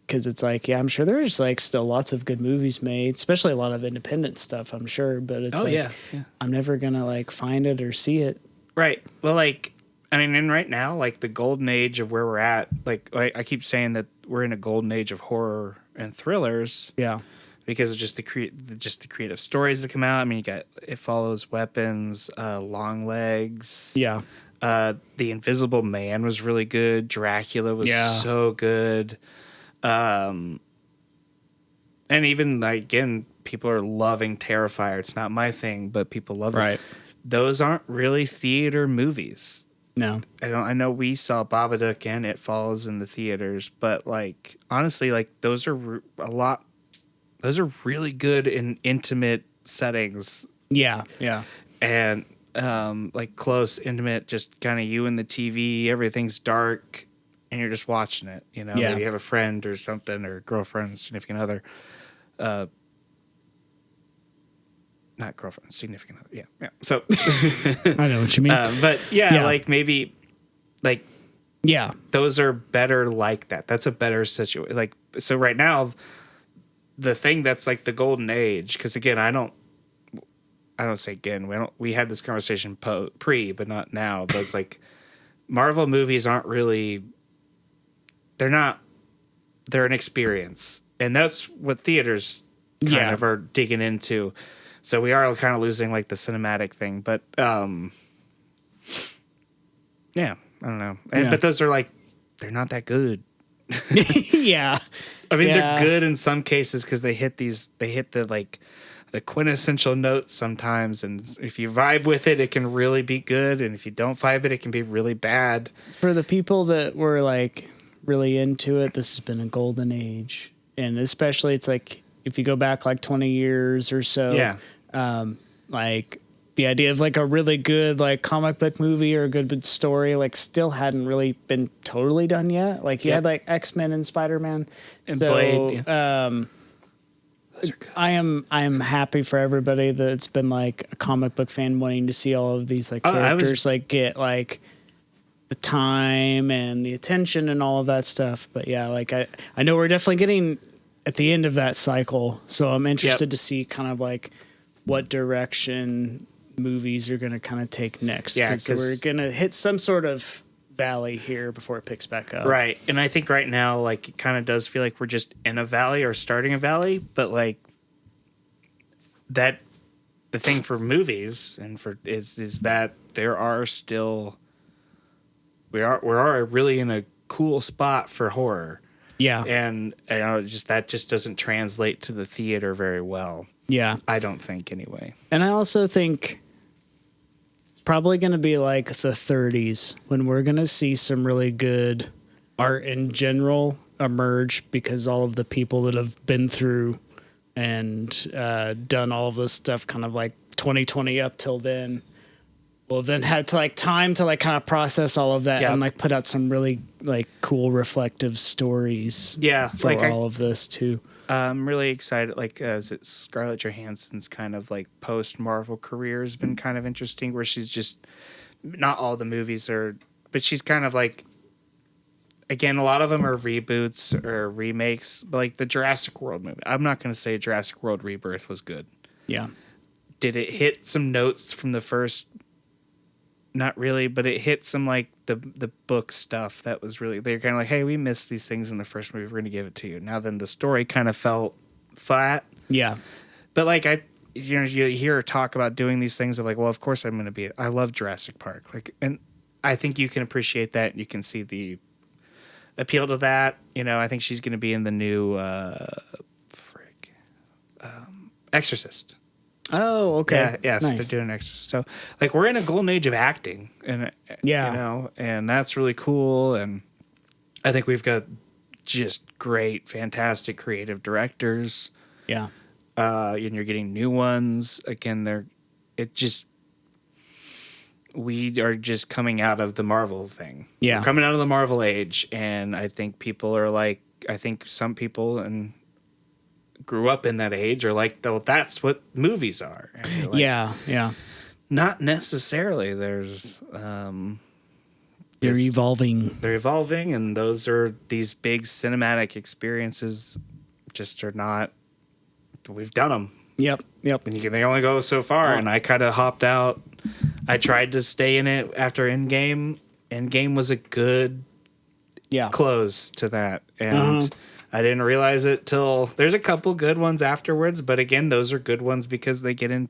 Speaker 2: Because it's like I'm sure there's like still lots of good movies made, especially a lot of independent stuff. I'm sure, but it's I'm never gonna like find it or see it.
Speaker 1: Right. Well, like I mean, and right now, like the golden age of where we're at, like I keep saying that we're in a golden age of horror and thrillers.
Speaker 2: Yeah.
Speaker 1: Because of just the creative stories that come out. I mean, you got It Follows, Weapons, Long Legs.
Speaker 2: Yeah.
Speaker 1: The Invisible Man was really good. Dracula was so good. And even like again, people are loving Terrifier. It's not my thing, but people love it. Those aren't really theater movies.
Speaker 2: No.
Speaker 1: I know we saw Babadook and It Follows in the theaters, but like honestly, like those are really good in intimate settings.
Speaker 2: Yeah. Yeah.
Speaker 1: And like close, intimate, just kind of you and the TV, everything's dark and you're just watching it, maybe you have a friend or something or girlfriend, significant other, not girlfriend, significant other. Yeah. So
Speaker 2: I know what you mean.
Speaker 1: But like maybe like, those are better like that. That's a better situation. Like, so right now, the thing that's like the golden age, because again, I don't say again, we had this conversation pre, but not now, but it's like Marvel movies aren't really, they're an experience. And that's what theaters kind of are digging into. So we are kind of losing like the cinematic thing, but I don't know. But those are like, they're not that good.
Speaker 2: Yeah.
Speaker 1: I mean, they're good in some cases because they hit the quintessential notes sometimes. And if you vibe with it, it can really be good. And if you don't vibe it can be really bad.
Speaker 2: For the people that were like really into it, this has been a golden age. And especially it's like, if you go back like 20 years or so, like the idea of like a really good like comic book movie or a good story like still hadn't really been totally done yet. Like you had like X-Men and Spider-Man
Speaker 1: and Blade.
Speaker 2: I am happy for everybody that's been like a comic book fan wanting to see all of these like characters like get like the time and the attention and all of that stuff. But yeah, like I know we're definitely getting at the end of that cycle, so I'm interested to see kind of like what direction movies are going to kind of take next.
Speaker 1: Yeah,
Speaker 2: because we're going to hit some sort of valley here before it picks back up.
Speaker 1: Right. And I think right now, like, it kind of does feel like we're just in a valley or starting a valley, but like that, the thing for movies and for is that there are still, we are really in a cool spot for horror.
Speaker 2: Yeah.
Speaker 1: And you know, that just doesn't translate to the theater very well.
Speaker 2: Yeah.
Speaker 1: I don't think anyway.
Speaker 2: And I also think it's probably going to be like the 30s when we're going to see some really good art in general emerge, because all of the people that have been through and done all of this stuff kind of like 2020 up till then, well, then had to like time to like kind of process all of that and like put out some really like cool reflective stories.
Speaker 1: Yeah.
Speaker 2: For like all of this too.
Speaker 1: I'm really excited. Like, Scarlett Johansson's kind of like post Marvel career has been kind of interesting, where she's just not all the movies are, but she's kind of like, again, a lot of them are reboots or remakes, but like the Jurassic World movie. I'm not going to say Jurassic World Rebirth was good.
Speaker 2: Yeah.
Speaker 1: Did it hit some notes from the first? Not really, but it hit some like the book stuff that was really, they're kind of like, hey, we missed these things in the first movie, we're going to give it to you. Now then the story kind of felt flat.
Speaker 2: Yeah.
Speaker 1: But like you hear her talk about doing these things of like, well, of course I'm going to be, I love Jurassic Park. Like, and I think you can appreciate that and you can see the appeal to that. You know, I think she's going to be in the new Exorcist.
Speaker 2: Oh, okay.
Speaker 1: Yeah, so
Speaker 2: nice.
Speaker 1: they're doing Exorcist. So, like, we're in a golden age of acting, and you know, and that's really cool. And I think we've got just great, fantastic creative directors.
Speaker 2: Yeah.
Speaker 1: And you're getting new ones. Again, we are just coming out of the Marvel thing.
Speaker 2: Yeah.
Speaker 1: We're coming out of the Marvel age, and I think people are like, I think some people and grew up in that age are like, well, that's what movies are. And like,
Speaker 2: yeah.
Speaker 1: Not necessarily. There's
Speaker 2: they're evolving.
Speaker 1: They're evolving, and those are these big cinematic experiences. Just are not. We've done them.
Speaker 2: Yep.
Speaker 1: And they only go so far. And I kind of hopped out. I tried to stay in it after Endgame. Endgame was a good close to that, and I didn't realize it till there's a couple good ones afterwards. But again, those are good ones because they get in.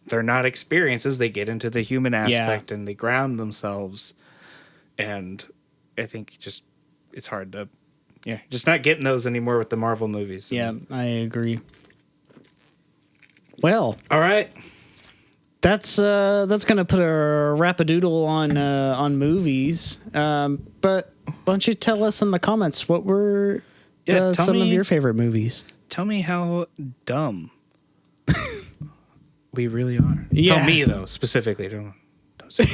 Speaker 1: They're not experiences. They get into the human aspect and they ground themselves. And I think just it's hard to, just not getting those anymore with the Marvel movies.
Speaker 2: Yeah, I agree. Well,
Speaker 1: all right.
Speaker 2: That's gonna put a rapadoodle on movies. But why don't you tell us in the comments what were some of your favorite movies?
Speaker 1: Tell me how dumb we really are.
Speaker 2: Yeah.
Speaker 1: Tell me though specifically. Don't say.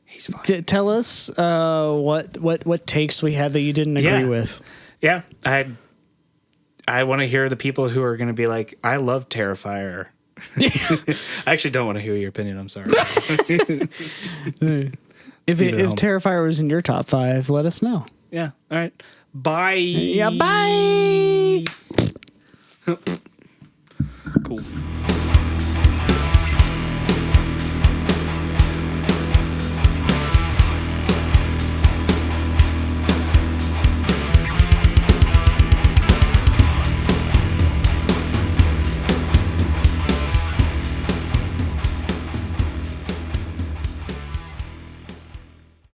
Speaker 1: He's fine.
Speaker 2: Tell us what takes we had that you didn't agree with.
Speaker 1: Yeah, I want to hear the people who are going to be like, I love Terrifier. I actually don't want to hear your opinion. I'm sorry.
Speaker 2: If Terrifier was in your top 5, let us know.
Speaker 1: Yeah. All right. Bye.
Speaker 2: Yeah. Bye.
Speaker 1: Cool.